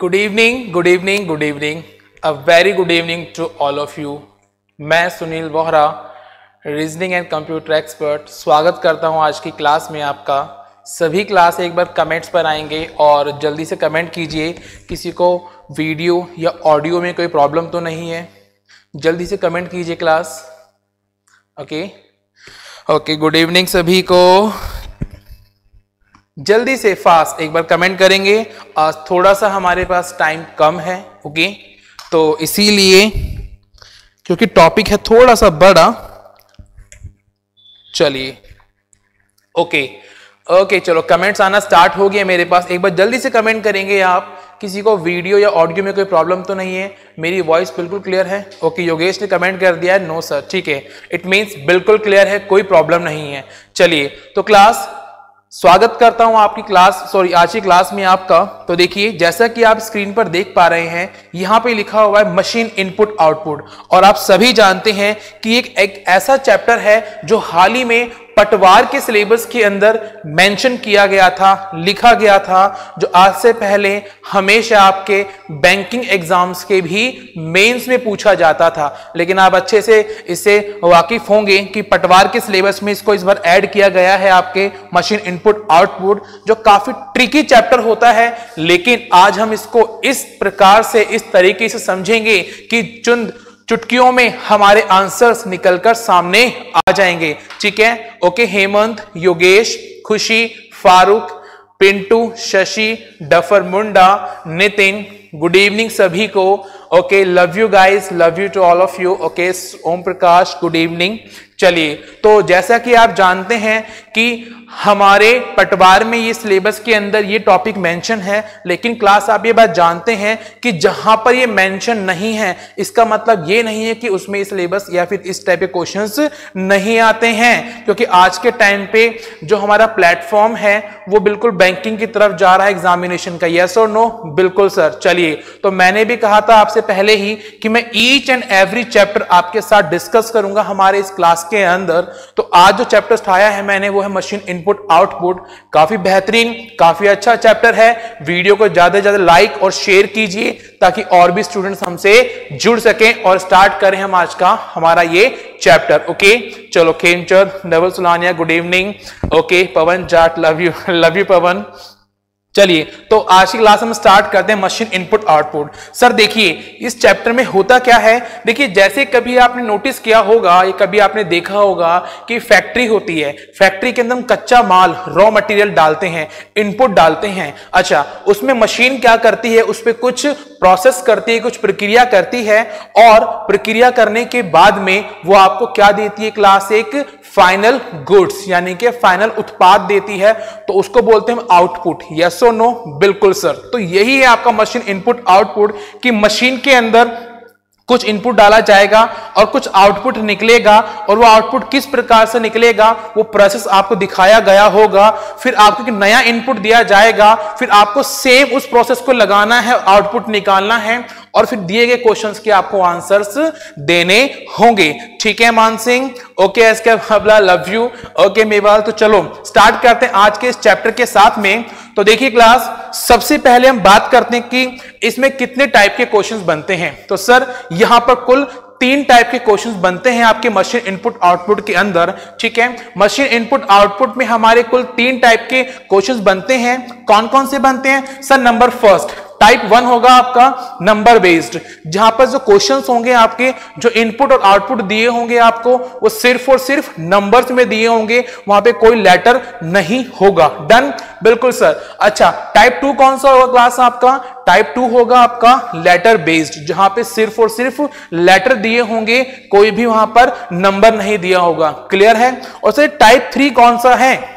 Good evening, good evening, good evening, a very good evening to all of you. मैं Sunil Bohra, reasoning and computer expert, स्वागत करता हूं आज की क्लास में आपका। सभी क्लास एक बार कमेंट्स पर आएंगे और जल्दी से कमेंट कीजिए। किसी को वीडियो या ऑडियो में कोई प्रॉब्लम तो नहीं है, जल्दी से कमेंट कीजिए क्लास। ओके, गुड इवनिंग सभी को। जल्दी से फास्ट एक बार कमेंट करेंगे। आज थोड़ा सा हमारे पास टाइम कम है, ओके, तो इसीलिए क्योंकि टॉपिक है थोड़ा सा बड़ा। चलिए ओके, चलो कमेंट्स आना स्टार्ट हो गया मेरे पास। एक बार जल्दी से कमेंट करेंगे आप। किसी को वीडियो या ऑडियो में कोई प्रॉब्लम तो नहीं है? मेरी वॉइस बिल्कुल क्लियर है? ओके, योगेश ने कमेंट कर दिया है नो सर, ठीक है, इट मींस बिल्कुल क्लियर है, कोई प्रॉब्लम नहीं है। चलिए तो क्लास स्वागत करता हूं आपकी आज की क्लास में आपका। तो देखिए, जैसा कि आप स्क्रीन पर देख पा रहे हैं, यहां पे लिखा हुआ है मशीन इनपुट आउटपुट। और आप सभी जानते हैं कि एक ऐसा चैप्टर है जो हाल ही में पटवार के सिलेबस के अंदर मेंशन किया गया था, लिखा गया था, जो आज से पहले हमेशा आपके बैंकिंग एग्जाम्स के भी मेंस में पूछा जाता था। लेकिन आप अच्छे से इससे वाकिफ होंगे कि पटवार के सिलेबस में इसको इस बार ऐड किया गया है, आपके मशीन इनपुट आउटपुट, जो काफी ट्रिकी चैप्टर होता है। लेकिन आज हम इसको इस प्रकार से, इस तरीके से समझेंगे कि चुटकियों में हमारे आंसर्स निकलकर सामने आ जाएंगे, ठीक है। Okay, Hemant, Yogesh, Khushi, Farooq, Pintu, Shashi, duffer Munda, Nitin, good evening सभी को। Okay, love you guys, love you too all of you. Okay, Om Prakash, good evening. चलिए, तो जैसा कि आप जानते हैं कि हमारे पटवार में ये सिलेबस के अंदर ये टॉपिक मेंशन है, लेकिन क्लास आप ये बात जानते हैं कि जहां पर ये मेंशन नहीं है, इसका मतलब ये नहीं है कि उसमें इस सिलेबस या फिर इस टाइप के क्वेश्चंस नहीं आते हैं। क्योंकि आज के टाइम पे जो हमारा प्लेटफॉर्म है वो बिल्कुल बैंकिंग की तरफ जा रहा है एग्जामिनेशन का। यस और नो? बिल्कुल सर। चलिए, तो मैंने भी कहा था आपसे पहले ही कि मैं ईच एंड एवरी चैप्टर आपके साथ डिस्कस करूंगा हमारे इस क्लास के अंदर। तो आज जो चैप्टर उठाया है मैंने वो है मशीन इनपुट आउटपुट। काफी बेहतरीन, काफी अच्छा चैप्टर है। वीडियो को ज्यादा से ज्यादा लाइक और शेयर कीजिए ताकि और भी स्टूडेंट्स हमसे जुड़ सकें। और स्टार्ट करें हम आज का हमारा ये चैप्टर। ओके, चलो, Khemchand, Naval Sulania, good evening. Okay, Pawan Jat, love you Pawan. चलिए, तो आज की क्लास हम स्टार्ट करते हैं मशीन इनपुट आउटपुट। सर देखिए, इस चैप्टर में होता क्या है। देखिए, जैसे कभी आपने नोटिस किया होगा या कभी आपने देखा होगा कि फैक्ट्री होती है, फैक्ट्री के अंदर हम कच्चा माल, रॉ मटेरियल डालते हैं, इनपुट डालते हैं। अच्छा, उसमें मशीन क्या करती है, उस पर कुछ प्रोसेस करती है, कुछ प्रक्रिया करती है, और प्रक्रिया करने के बाद में वो आपको क्या देती है क्लास? एक फाइनल गुड्स, यानी कि फाइनल उत्पाद देती है। तो उसको बोलते हैं आउटपुट। यस और नो? बिल्कुल सर। तो यही है आपका मशीन इनपुट आउटपुट, कि मशीन के अंदर कुछ इनपुट डाला जाएगा और कुछ आउटपुट निकलेगा। और वो आउटपुट किस प्रकार से निकलेगा, वो प्रोसेस आपको दिखाया गया होगा। फिर आपको एक नया इनपुट दिया जाएगा, फिर आपको सेम उस प्रोसेस को लगाना है, आउटपुट निकालना है, और फिर दिए गए क्वेश्चंस के आपको आंसर्स देने होंगे। ठीक है Maan Singh? Okay, SK Habla, love you. Okay Mewal, तो चलो स्टार्ट करते हैं आज के इस चैप्टर के साथ में। तो देखिए क्लास, सबसे पहले हम बात करते हैं कि इसमें कितने टाइप के क्वेश्चंस बनते हैं। तो सर यहां पर कुल 3 टाइप के क्वेश्चंस बनते हैं आपके मशीन इनपुट आउटपुट के अंदर, ठीक है। मशीन इनपुट आउटपुट में हमारे कुल 3 टाइप के क्वेश्चंस बनते हैं। कौन कौन से बनते हैं सर? नंबर फर्स्ट, टाइप 1 होगा आपका नंबर बेस्ड, जहां पर जो क्वेश्चंस होंगे आपके, जो इनपुट और आउटपुट दिए होंगे आपको, वो सिर्फ और सिर्फ नंबर्स में दिए होंगे, वहां पे कोई लेटर नहीं होगा। डन? बिल्कुल सर। अच्छा, टाइप 2 कौन सा होगा क्लास आपका? टाइप 2 होगा आपका लेटर बेस्ड, जहां पे सिर्फ और सिर्फ लेटर दिए होंगे, कोई भी वहां पर नंबर नहीं दिया होगा। क्लियर है? और सर टाइप 3 कौन सा है?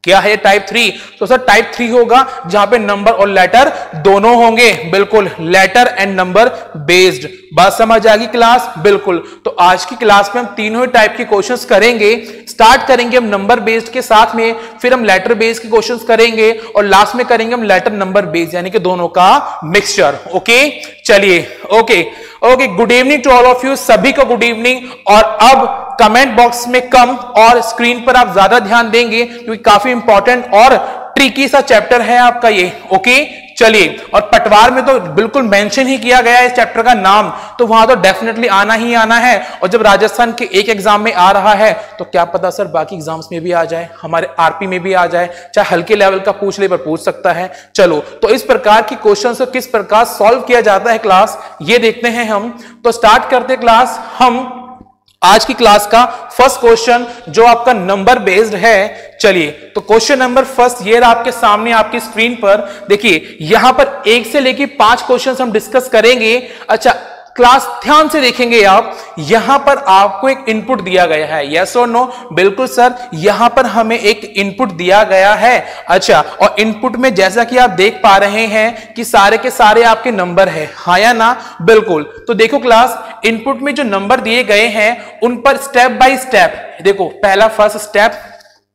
क्या है टाइप 3? तो सर टाइप 3 होगा जहां पे नंबर और लेटर दोनों होंगे। बिल्कुल, लेटर एंड नंबर बेस्ड। बात समझ आ गई क्लास? बिल्कुल। तो आज की क्लास में हम तीनों टाइप के क्वेश्चंस करेंगे। स्टार्ट करेंगे हम नंबर बेस्ड के साथ में, फिर हम लेटर बेस्ड के क्वेश्चंस करेंगे, और लास्ट में करेंगे हम लेटर नंबर बेस्ड, यानी कि दोनों का मिक्सचर। ओके, चलिए। Okay, good evening to all of you, सभी को गुड इवनिंग। और अब कमेंट बॉक्स में कम और स्क्रीन पर आप ज्यादा ध्यान देंगे, क्योंकि काफी इंपॉर्टेंट और ट्रिकी सा चैप्टर है आपका ये। ओके, चलिए, और पटवार में तो बिल्कुल मेंशन ही किया गया है इस चैप्टर का नाम, तो वहां तो डेफिनेटली आना ही आना है। और जब राजस्थान के एक एग्जाम में आ रहा है तो क्या पता सर बाकी एग्जाम्स में भी आ जाए, हमारे आरपी में भी आ जाए, चाहे हल्के लेवल का पूछ ले पर पूछ सकता है। चलो, तो इस प्रकार की क्वेश्चन को किस प्रकार सॉल्व किया जाता है क्लास, ये देखते हैं हम। तो स्टार्ट करते क्लास हम आज की क्लास का फर्स्ट क्वेश्चन जो आपका नंबर बेस्ड है। चलिए, तो क्वेश्चन नंबर फर्स्ट ये रहा आपके सामने आपकी स्क्रीन पर। देखिए, यहां पर 1 से लेकर 5 क्वेश्चन हम डिस्कस करेंगे। अच्छा, क्लास ध्यान से देखेंगे आप, यहां पर आपको एक इनपुट दिया गया है, यस और नो? बिल्कुल सर, यहां पर हमें एक इनपुट दिया गया है। अच्छा, और इनपुट में जैसा कि आप देख पा रहे हैं कि सारे के सारे आपके नंबर है, हाँ या ना? बिल्कुल। तो देखो क्लास, इनपुट में जो नंबर दिए गए हैं उन पर स्टेप बाय स्टेप देखो। पहला फर्स्ट स्टेप,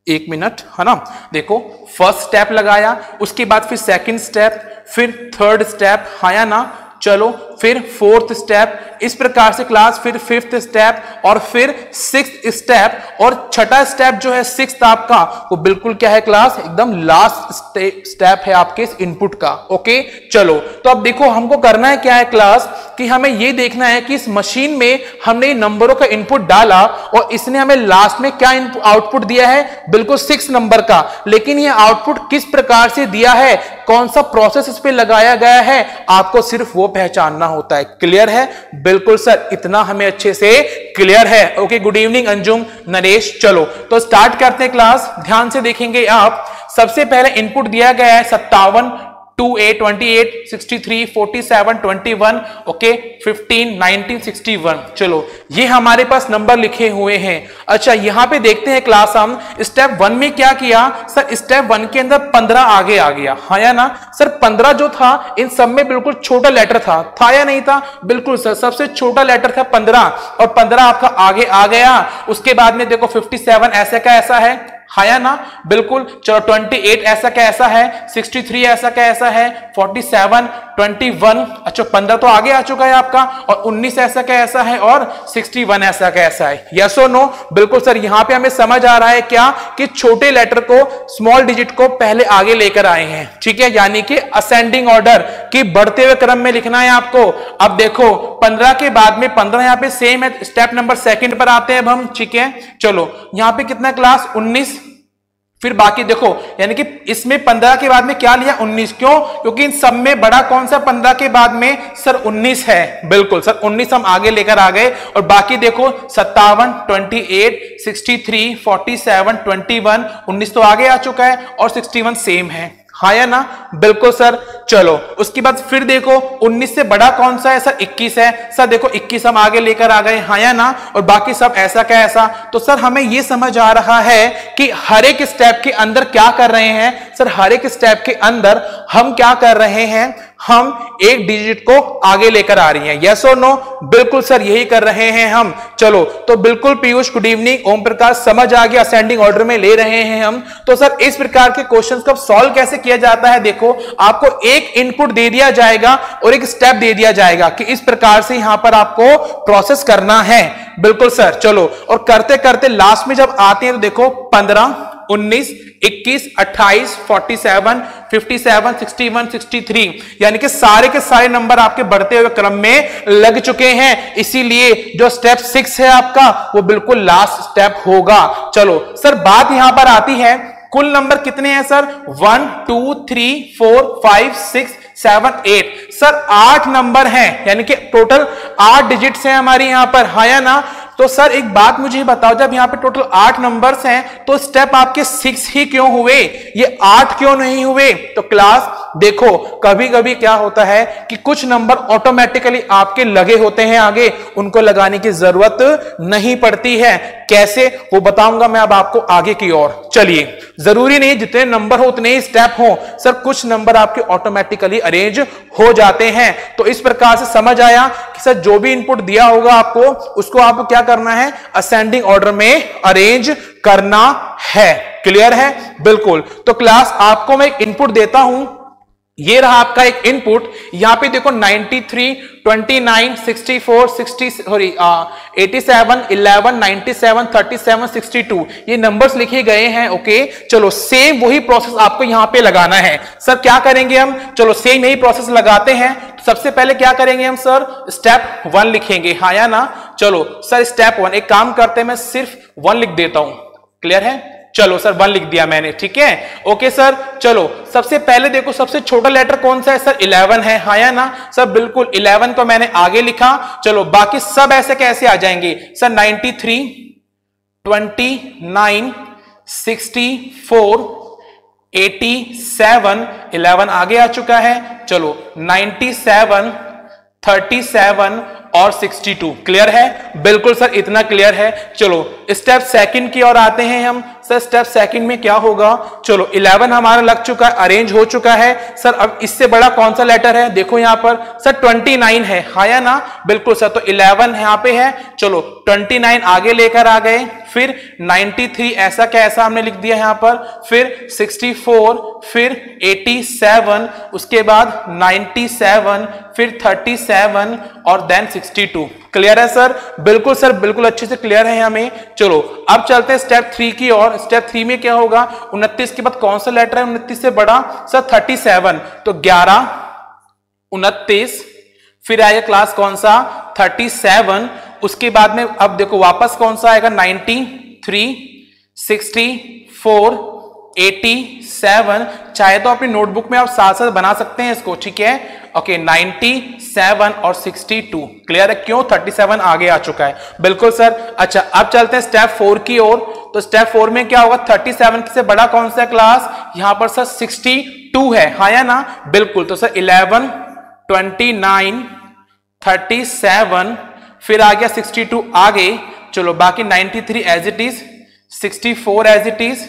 1 मिनट, है ना? देखो, फर्स्ट स्टेप लगाया, उसके बाद फिर सेकंड स्टेप, फिर थर्ड स्टेप, हाँ या ना? चलो, फिर फोर्थ स्टेप, इस प्रकार से क्लास, फिर फिफ्थ स्टेप, और फिर सिक्स्थ स्टेप, और छठा स्टेप जो है सिक्स्थ आपका, वो बिल्कुल क्या है क्लास, एकदम लास्ट स्टेप है आपके इस इनपुट का। ओके, चलो, तो अब देखो हमको करना है क्या है क्लास, कि हमें ये देखना है कि इस मशीन में हमने नंबरों का इनपुट डाला और इसने हमें लास्ट में क्या आउटपुट दिया है, बिल्कुल 6 नंबर का। लेकिन ये आउटपुट किस प्रकार से दिया है, कौन सा प्रोसेस इस पे लगाया गया है, आपको सिर्फ वो पहचानना होता है। क्लियर है? बिल्कुल सर, इतना हमें अच्छे से क्लियर है। Okay, good evening Anjum, Naresh. चलो, तो स्टार्ट करते हैं क्लास, ध्यान से देखेंगे आप। सबसे पहले इनपुट दिया गया है 57, 28, 28, 63, 47, 21, ओके, 15, 19, 61। चलो, ये हमारे पास नंबर लिखे हुए हैं। अच्छा, यहां पे देखते हैं क्लास हम स्टेप 1 में क्या किया। सर, स्टेप 1 के अंदर 15 आगे आ गया, हाँ या ना? सर, 15 जो था इन सब में बिल्कुल छोटा लेटर था या नहीं था? बिल्कुल सर, सबसे छोटा लेटर था 15, और 15 आपका आगे आ गया। उसके बाद में देखो 57 ऐसे का ऐसा है, हाँ या ना? बिल्कुल। चलो, 28 ऐसा का ऐसा है, 63 ऐसा का ऐसा है, 47, 21, अच्छा 15 तो आगे आ चुका है आपका, और 19 ऐसा का ऐसा है, और 61 ऐसा का ऐसा है। यस और नो? बिल्कुल सर, यहां पे हमें समझ आ रहा है क्या, कि छोटे लेटर को, स्मॉल डिजिट को पहले आगे लेकर आए हैं। ठीक है, यानी कि असेंडिंग ऑर्डर की बढ़ते हुए क्रम में लिखना है आपको। अब देखो, 15 के बाद में 15 यहां पे सेम है, स्टेप नंबर सेकंड पर आते हैं अब हम। ठीक है, चलो, यहां पे कितना क्लास, 19, फिर बाकी देखो, यानी कि इसमें 15 के बाद में क्या लिया, 19। क्यों? क्योंकि इन सब में बड़ा कौन सा 15 के बाद में, सर 19 है। बिल्कुल सर, 19 हम आगे लेकर आ गए। और बाकी देखो 57, 28, 63, 47, 21, 19 तो आगे आ चुका है, और 61 सेम है, हाँ या ना? बिल्कुल सर। चलो, उसके बाद फिर देखो 19 से बड़ा कौन सा है, सर 21 है। सर देखो 21 हम आगे लेकर आ गए, हाँ या ना? और बाकी सब ऐसा क्या ऐसा। तो सर हमें यह समझ आ रहा है कि हर एक स्टेप के अंदर क्या कर रहे हैं। सर, हर एक स्टेप के अंदर हम क्या कर रहे हैं, हम एक डिजिट को आगे लेकर आ रही हैं। यस और नो? बिल्कुल सर, यही कर रहे हैं हम। चलो, तो बिल्कुल पीयूष, गुड इवनिंग, ओम प्रकाश, समझ आ गया, असेंडिंग ऑर्डर में ले रहे हैं हम। तो सर, इस प्रकार के क्वेश्चंस को सॉल्व कैसे किया जाता है, देखो आपको एक इनपुट दे दिया जाएगा और एक स्टेप दे दिया जाएगा कि इस प्रकार से यहां पर आपको प्रोसेस करना है। बिल्कुल सर। चलो, और करते करते लास्ट में जब आते हैं तो देखो 15, 19, 21, 28, 47, 57, 61, 63, यानी कि सारे के सारे नंबर आपके बढ़ते हुए क्रम में लग चुके हैं। इसीलिए जो स्टेप 6 है आपका, वो बिल्कुल लास्ट स्टेप होगा। चलो सर, बात यहां पर आती है, कुल नंबर कितने हैं सर? 1, 2, 3, 4, 5, 6, 7, 8। सर 8 नंबर हैं, यानी कि टोटल 8 डिजिट्स हैं हमारी यहां पर, हाँ या ना? तो सर एक बात मुझे बताओ, जब यहां पे टोटल 8 नंबर्स हैं तो स्टेप आपके 6 ही क्यों हुए, ये 8 क्यों नहीं हुए? तो क्लास देखो, कभी कभी क्या होता है कि कुछ नंबर ऑटोमेटिकली आपके लगे होते हैं आगे, उनको लगाने की जरूरत नहीं पड़ती है। कैसे, वो बताऊंगा मैं अब आपको आगे की ओर। चलिए, जरूरी नहीं जितने नंबर हो उतने ही स्टेप हो सर, कुछ नंबर आपके ऑटोमेटिकली अरेंज हो जाते हैं। तो इस प्रकार से समझ आया कि सर जो भी इनपुट दिया होगा आपको, उसको आपको क्या करना है, असेंडिंग ऑर्डर में अरेंज करना है। क्लियर है? बिल्कुल। तो क्लास आपको मैं एक इनपुट देता हूं, ये रहा आपका एक इनपुट। यहां पे देखो 93, 29, 64, 60 सॉरी 87, 11, 97, 37, 62 ये नंबर्स लिखे गए हैं। ओके चलो सेम वही प्रोसेस आपको यहां पे लगाना है। सर क्या करेंगे हम, चलो सेम यही प्रोसेस लगाते हैं। सबसे पहले क्या करेंगे हम सर, स्टेप 1 लिखेंगे, हाँ या ना। चलो सर स्टेप 1 एक काम करते हैं, मैं सिर्फ 1 लिख देता हूं, क्लियर है। चलो सर 1 लिख दिया मैंने, ठीक है। ओके सर चलो सबसे पहले देखो सबसे छोटा लेटर कौन सा है सर, 11 है, हाँ या ना सर। बिल्कुल 11 को मैंने आगे लिखा। चलो बाकी सब ऐसे कैसे आ जाएंगे सर, 93, 29, 64, 87, 11 आगे आ चुका है। चलो 97, 37 और 62 क्लियर है। बिल्कुल सर इतना क्लियर है। चलो स्टेप सेकंड की ओर आते हैं हम। सर स्टेप सेकंड में क्या होगा, चलो 11 हमारा लग चुका है, अरेंज हो चुका है। सर अब इससे बड़ा कौन सा लेटर है, देखो यहां पर सर 29 है, हाँ या ना। बिल्कुल सर, तो 11 यहां पे है। चलो 29 आगे लेकर आ गए, फिर 93 ऐसा क्या ऐसा हमने लिख दिया यहां पर, फिर 64, फिर 87, उसके बाद 97, फिर 37 और देन 62 क्लियर है सर। बिल्कुल सर बिल्कुल अच्छे से क्लियर है हमें। चलो अब चलते हैं स्टेप 3 की ओर। स्टेप 3 में क्या होगा, 29 के बाद कौन सा लेटर है 29 से बड़ा सर, 37। तो 11, 29, फिर आएगा क्लास कौन सा 37। उसके बाद में अब देखो वापस कौन सा आएगा 93, 64, 87। चाहे तो अपनी नोटबुक में आप साथ साथ बना सकते हैं इसको, ठीक है। ओके 97 और 62 क्लियर है, क्यों 37 आगे आ चुका है। बिल्कुल सर। अच्छा अब चलते हैं स्टेप 4 की ओर। तो स्टेप 4 में क्या होगा, 37 से बड़ा कौन सा क्लास, यहां पर सर 62 है, हाँ या ना। बिल्कुल, तो सर 11, 29, 37, फिर आ गया 62 आगे। चलो बाकी 93 as it is, 64 as it is,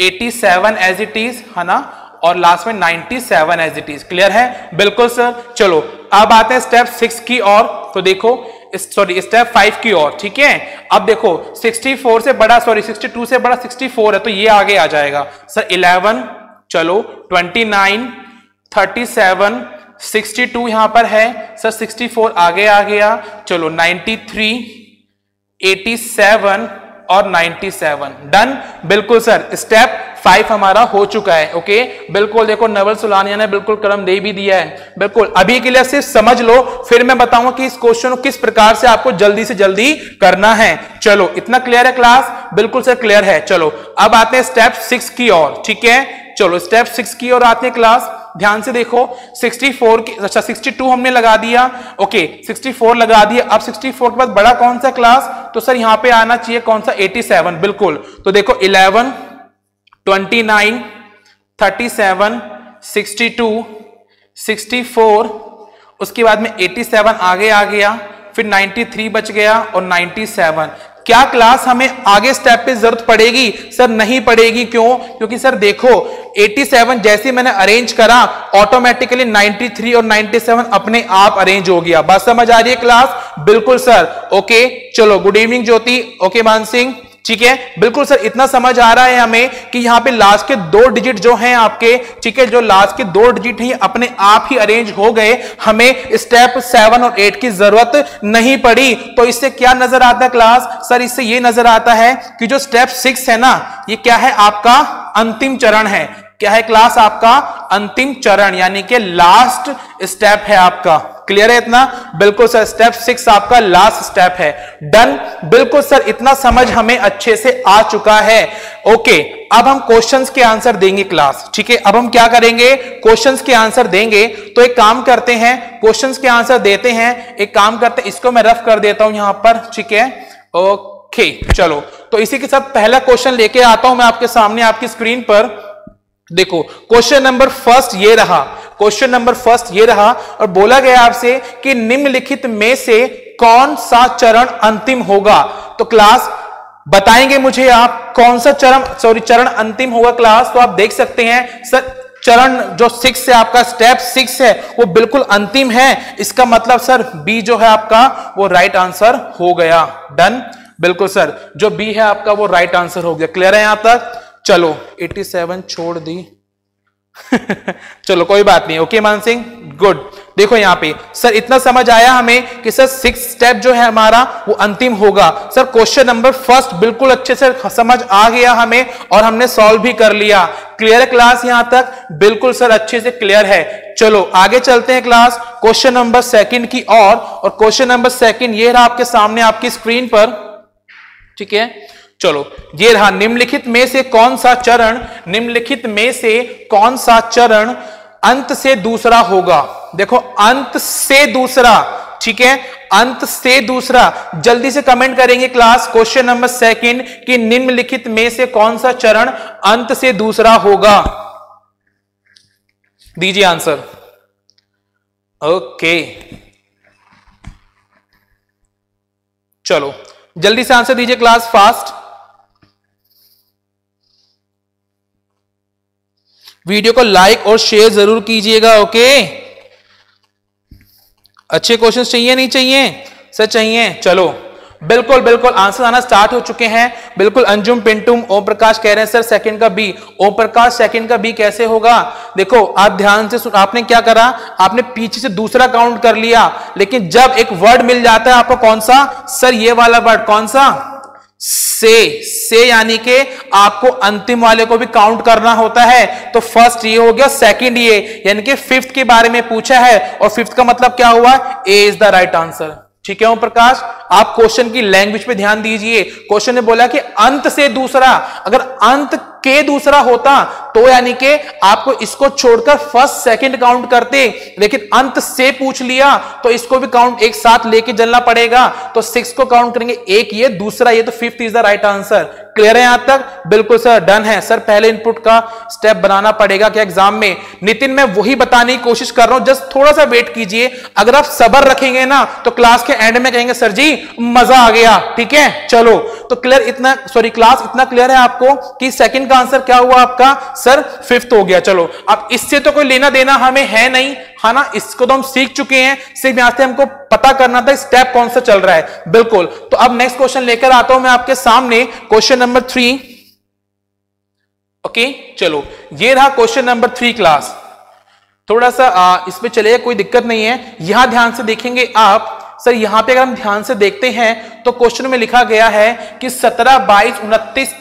87 as it is, है ना, और लास्ट में 97 एज इट इज क्लियर है। बिल्कुल सर। चलो अब आते हैं स्टेप 6 की ओर। तो देखो सॉरी स्टेप 5 की ओर, ठीक है। अब देखो 64 से बड़ा सॉरी 62 से बड़ा 64 है, तो ये आगे आ जाएगा सर 11, चलो 29, 37, 62 यहां पर है सर, 64 आगे आ गया। चलो 93, 87 और 97 डन। बिल्कुल सर स्टेप 5 हमारा हो चुका है। ओके बिल्कुल देखो नवल सुलानिया ने बिल्कुल कलम दे भी दिया है। बिल्कुल अभी के लिए सिर्फ समझ लो, फिर मैं बताऊंगा कि इस क्वेश्चन को किस प्रकार से आपको जल्दी से जल्दी करना है। चलो इतना क्लियर है क्लास, बिल्कुल सर क्लियर है। चलो अब आते हैं स्टेप 6 की ओर, ठीक है। चलो स्टेप 6 की ओर आते हैं क्लास, ध्यान से देखो 64 की अच्छा 62 हमने लगा दिया। ओके 64 लगा दिया। अब 64 के बाद बड़ा कौन सा क्लास, तो सर यहां पे आना चाहिए कौन सा 87। बिल्कुल, तो देखो 11, 29, 37, 62, 64, उसके बाद में 87 आगे आ गया, फिर 93 बच गया और 97। क्या क्लास हमें आगे स्टेप पे जरूरत पड़ेगी सर, नहीं पड़ेगी। क्यों, क्योंकि सर देखो 87 जैसे मैंने अरेंज करा ऑटोमेटिकली 93 और 97 अपने आप अरेंज हो गया। बात समझ आ रही है क्लास। बिल्कुल सर। ओके चलो गुड इवनिंग ज्योति, ओके मान सिंह, ठीक है। बिल्कुल सर इतना समझ आ रहा है हमें कि यहाँ पे लास्ट के 2 डिजिट जो हैं आपके, ठीक है, जो लास्ट के 2 डिजिट हैं अपने आप ही अरेंज हो गए, हमें स्टेप 7 और 8 की जरूरत नहीं पड़ी। तो इससे क्या नजर आता है क्लास, सर इससे ये नजर आता है कि जो स्टेप 6 है ना, ये क्या है आपका अंतिम चरण है। क्या है क्लास आपका अंतिम चरण, यानी कि लास्ट स्टेप है आपका। क्लियर है इतना। बिल्कुल सर स्टेप 6 आपका लास्ट स्टेप है। डन। बिल्कुल सर इतना समझ हमें अच्छे से आ चुका है। ओके अब हम क्वेश्चंस के आंसर देंगे क्लास, ठीक है। अब हम क्या करेंगे, क्वेश्चंस के आंसर देंगे। तो एक काम करते हैं, क्वेश्चंस के आंसर देते हैं। एक काम करते हैं, इसको मैं रफ कर देता हूं यहां पर, ठीक है। ओके चलो तो इसी के साथ पहला क्वेश्चन लेके आता हूं मैं आपके सामने आपकी स्क्रीन पर। देखो क्वेश्चन नंबर फर्स्ट ये रहा, क्वेश्चन नंबर फर्स्ट ये रहा, और बोला गया आपसे कि निम्नलिखित में से कौन सा चरण अंतिम होगा। तो क्लास बताएंगे मुझे आप कौन सा चरण अंतिम होगा क्लास। तो आप देख सकते हैं सर चरण जो 6 है आपका, स्टेप 6 है वो बिल्कुल अंतिम है। इसका मतलब सर बी जो है आपका वो राइट आंसर हो गया। डन। बिल्कुल सर जो बी है आपका वो राइट आंसर हो गया। क्लियर है यहां तक। चलो 87 छोड़ दी, चलो कोई बात नहीं। ओके मान सिंह, गुड। देखो यहाँ पे सर इतना समझ आया हमें कि सर 6 स्टेप जो है हमारा वो अंतिम होगा। सर क्वेश्चन नंबर फर्स्ट बिल्कुल अच्छे से समझ आ गया हमें और हमने सॉल्व भी कर लिया। क्लियर है क्लास यहां तक? बिल्कुल सर अच्छे से क्लियर है। चलो आगे चलते हैं क्लास क्वेश्चन नंबर सेकंड की और क्वेश्चन नंबर सेकंड ये रहा आपके सामने आपकी स्क्रीन पर, ठीक है। चलो ये रहा, निम्नलिखित में से कौन सा चरण, निम्नलिखित में से कौन सा चरण अंत से दूसरा होगा। देखो अंत से दूसरा, ठीक है, अंत से दूसरा। जल्दी से कमेंट करेंगे क्लास क्वेश्चन नंबर सेकंड कि निम्नलिखित में से कौन सा चरण अंत से दूसरा होगा। दीजिए आंसर। ओके चलो जल्दी से आंसर दीजिए क्लास, फास्ट। वीडियो को लाइक और शेयर जरूर कीजिएगा। ओके, अच्छे क्वेश्चंस चाहिए नहीं चाहिए? सर चाहिए। चलो बिल्कुल बिल्कुल आंसर आना स्टार्ट हो चुके हैं। बिल्कुल अंजुम पिंटुम ओम प्रकाश कह रहे हैं सर सेकंड का बी। ओम प्रकाश सेकंड का बी कैसे होगा? देखो आप ध्यान से आपने क्या करा, आपने पीछे से दूसरा काउंट कर लिया, लेकिन जब एक वर्ड मिल जाता है आपको, कौन सा सर? ये वाला वर्ड, कौन सा? से यानी कि आपको अंतिम वाले को भी काउंट करना होता है। तो फर्स्ट ये हो गया, सेकंड ये, यानी कि फिफ्थ के बारे में पूछा है और फिफ्थ का मतलब क्या हुआ? ए इज द राइट आंसर। ठीक है ओम प्रकाश, आप क्वेश्चन की लैंग्वेज पे ध्यान दीजिए। क्वेश्चन ने बोला कि अंत से दूसरा, अगर अंत के दूसरा होता तो यानी कि आपको इसको छोड़कर फर्स्ट सेकंड काउंट करते, लेकिन अंत से पूछ लिया तो इसको भी काउंट एक साथ लेके चलना पड़ेगा। तो 6 को काउंट करेंगे, एक ये, दूसरा ये, तो fifth is the right answer. Clear है यहां तक? बिल्कुल सर, डन है सर। पहले इनपुट का स्टेप बनाना पड़ेगा क्या एग्जाम में? नितिन मैं वही बताने की कोशिश कर रहा हूं, जस्ट थोड़ा सा वेट कीजिए। अगर आप सब्र रखेंगे ना तो क्लास के एंड में कहेंगे सर जी मजा आ गया। ठीक है चलो, तो क्लियर इतना, सॉरी क्लास इतना क्लियर है आपको कि सेकंड का आंसर क्या हुआ आपका? सर फिफ्थ हो गया। चलो अब इससे तो कोई लेना देना हमें है नहीं, है ना, इसको तो हम सीख चुके हैं, सिर्फ यहां से हमको पता करना था स्टेप कौन सा चल रहा है। बिल्कुल, तो अब नेक्स्ट क्वेश्चन लेकर आता हूं मैं आपके सामने, क्वेश्चन नंबर 3। ओके चलो ये रहा क्वेश्चन नंबर 3 क्लास। थोड़ा सा इसमें चलेगा, कोई दिक्कत नहीं है। यहां ध्यान से देखेंगे आप सर, यहां पे अगर हम ध्यान से देखते हैं तो क्वेश्चन में लिखा गया है कि 17, 22, 29,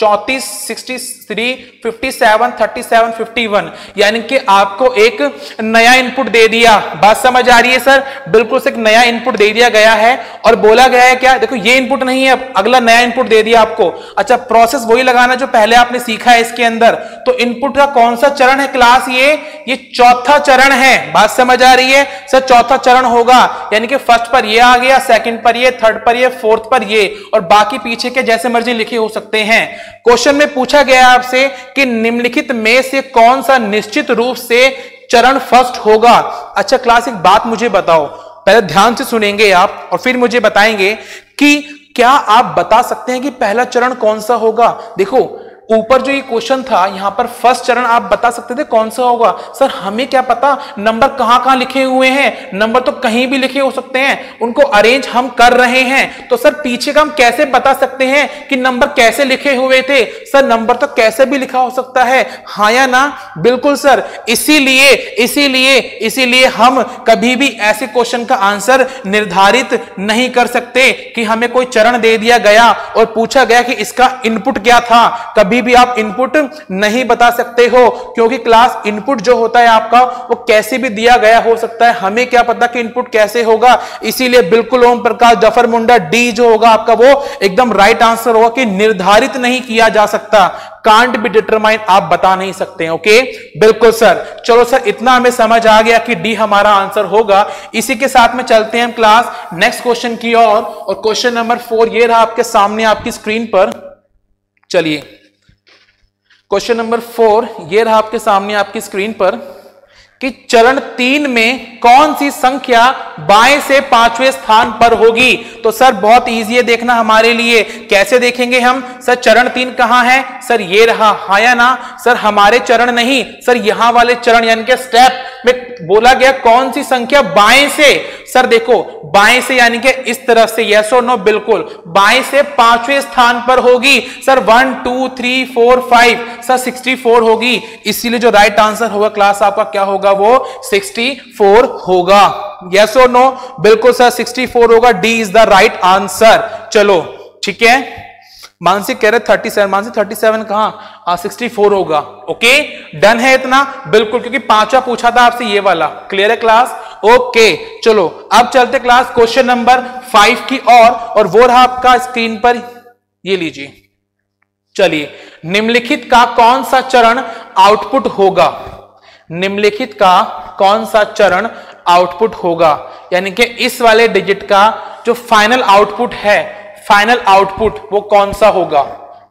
34, 63, 57, 37, 51, यानी कि आपको एक नया इनपुट दे दिया। बात समझ आ रही है सर? बिल्कुल से एक नया इनपुट दे दिया गया है और बोला गया है क्या, देखो ये इनपुट नहीं है, अब अगला नया इनपुट दे दिया आपको। अच्छा, प्रोसेस वही लगाना जो पहले आपने सीखा है इसके अंदर। तो इनपुट का कौन सा चरण है क्लास? ये चौथा चरण है। बात समझ आ रही है सर? चौथा चरण होगा, यानी कि फर्स्ट पर ये आ गया, सेकंड पर ये, थर्ड पर ये, फोर्थ पर ये, और बाकी पीछे के जैसे मर्जी लिखे हो सकते हैं। क्वेश्चन में पूछा गया आपसे कि निम्नलिखित में से कौन सा निश्चित रूप से चरण फर्स्ट होगा। अच्छा क्लास, एक बात मुझे बताओ, पहले ध्यान से सुनेंगे आप और फिर मुझे बताएंगे कि क्या आप बता सकते हैं कि पहला चरण कौन सा होगा? देखो ऊपर जो ये क्वेश्चन था, यहां पर फर्स्ट चरण आप बता सकते थे कौन सा होगा। सर हमें क्या पता नंबर कहां कहां लिखे हुए हैं, नंबर तो कहीं भी लिखे हो सकते हैं, उनको अरेंज हम कर रहे हैं। तो सर पीछे का हम कैसे बता सकते हैं कि नंबर कैसे लिखे हुए थे? सर नंबर तो कैसे भी लिखा हो सकता है, हाँ या ना? बिल्कुल सर, इसीलिए हम कभी भी ऐसे क्वेश्चन का आंसर निर्धारित नहीं कर सकते कि हमें कोई चरण दे दिया गया और पूछा गया कि इसका इनपुट क्या था। कभी भी आप इनपुट नहीं बता सकते हो, क्योंकि क्लास इनपुट जो होता है आपका वो कैसे भी दिया गया हो सकता है, हमें क्या पता कि इनपुट कैसे होगा। इसीलिए बिल्कुल ओम प्रकाश जफर मुंडा, डी जो होगा आपका वो एकदम राइट आंसर होगा कि निर्धारित नहीं किया जा सकता, कांट बी डिटरमाइन, आप बता नहीं सकते हैं। ओके बिल्कुल सर। चलो सर इतना हमें समझ आ गया कि डी हमारा आंसर होगा। इसी के साथ में चलते हैं हम क्लास नेक्स्ट क्वेश्चन की और क्वेश्चन नंबर 4 ये रहा आपके सामने आपकी स्क्रीन पर। चलिए क्वेश्चन नंबर 4 ये रहा आपके सामने आपकी स्क्रीन पर कि चरण 3 में कौन सी संख्या बाएं से 5वें स्थान पर होगी? तो सर बहुत इजी है देखना हमारे लिए। कैसे देखेंगे हम? सर चरण 3 कहां है? सर ये रहा, हाँ या ना? सर हमारे चरण नहीं, सर यहां वाले चरण यानी कि स्टेप में बोला गया कौन सी संख्या बाएं से। सर देखो बाएं से यानी कि इस तरफ से, यस और नो? बिल्कुल, बाएं से 5वें स्थान पर होगी। सर 1 2 3 4 5 सर 64 होगी। इसीलिए जो राइट आंसर होगा क्लास आपका क्या होगा? वो 64 होगा। यस और नो? बिल्कुल सर 64 होगा। D is the right answer. चलो ठीक है। मानसिक कह रहे 37, मानसिक 37 कहां? 64 होगा। ओके डन है इतना? बिल्कुल, क्योंकि 5वां पूछा था आपसे ये वाला। क्लियर है क्लास? ओके चलो अब चलते क्लास क्वेश्चन नंबर 5 की और वो रहा आपका स्क्रीन पर, ये लीजिए। चलिए, निम्नलिखित का कौन सा चरण आउटपुट होगा? निम्नलिखित का कौन सा चरण आउटपुट होगा? यानी कि इस वाले डिजिट का जो फाइनल आउटपुट है, फाइनल आउटपुट वो कौन सा होगा?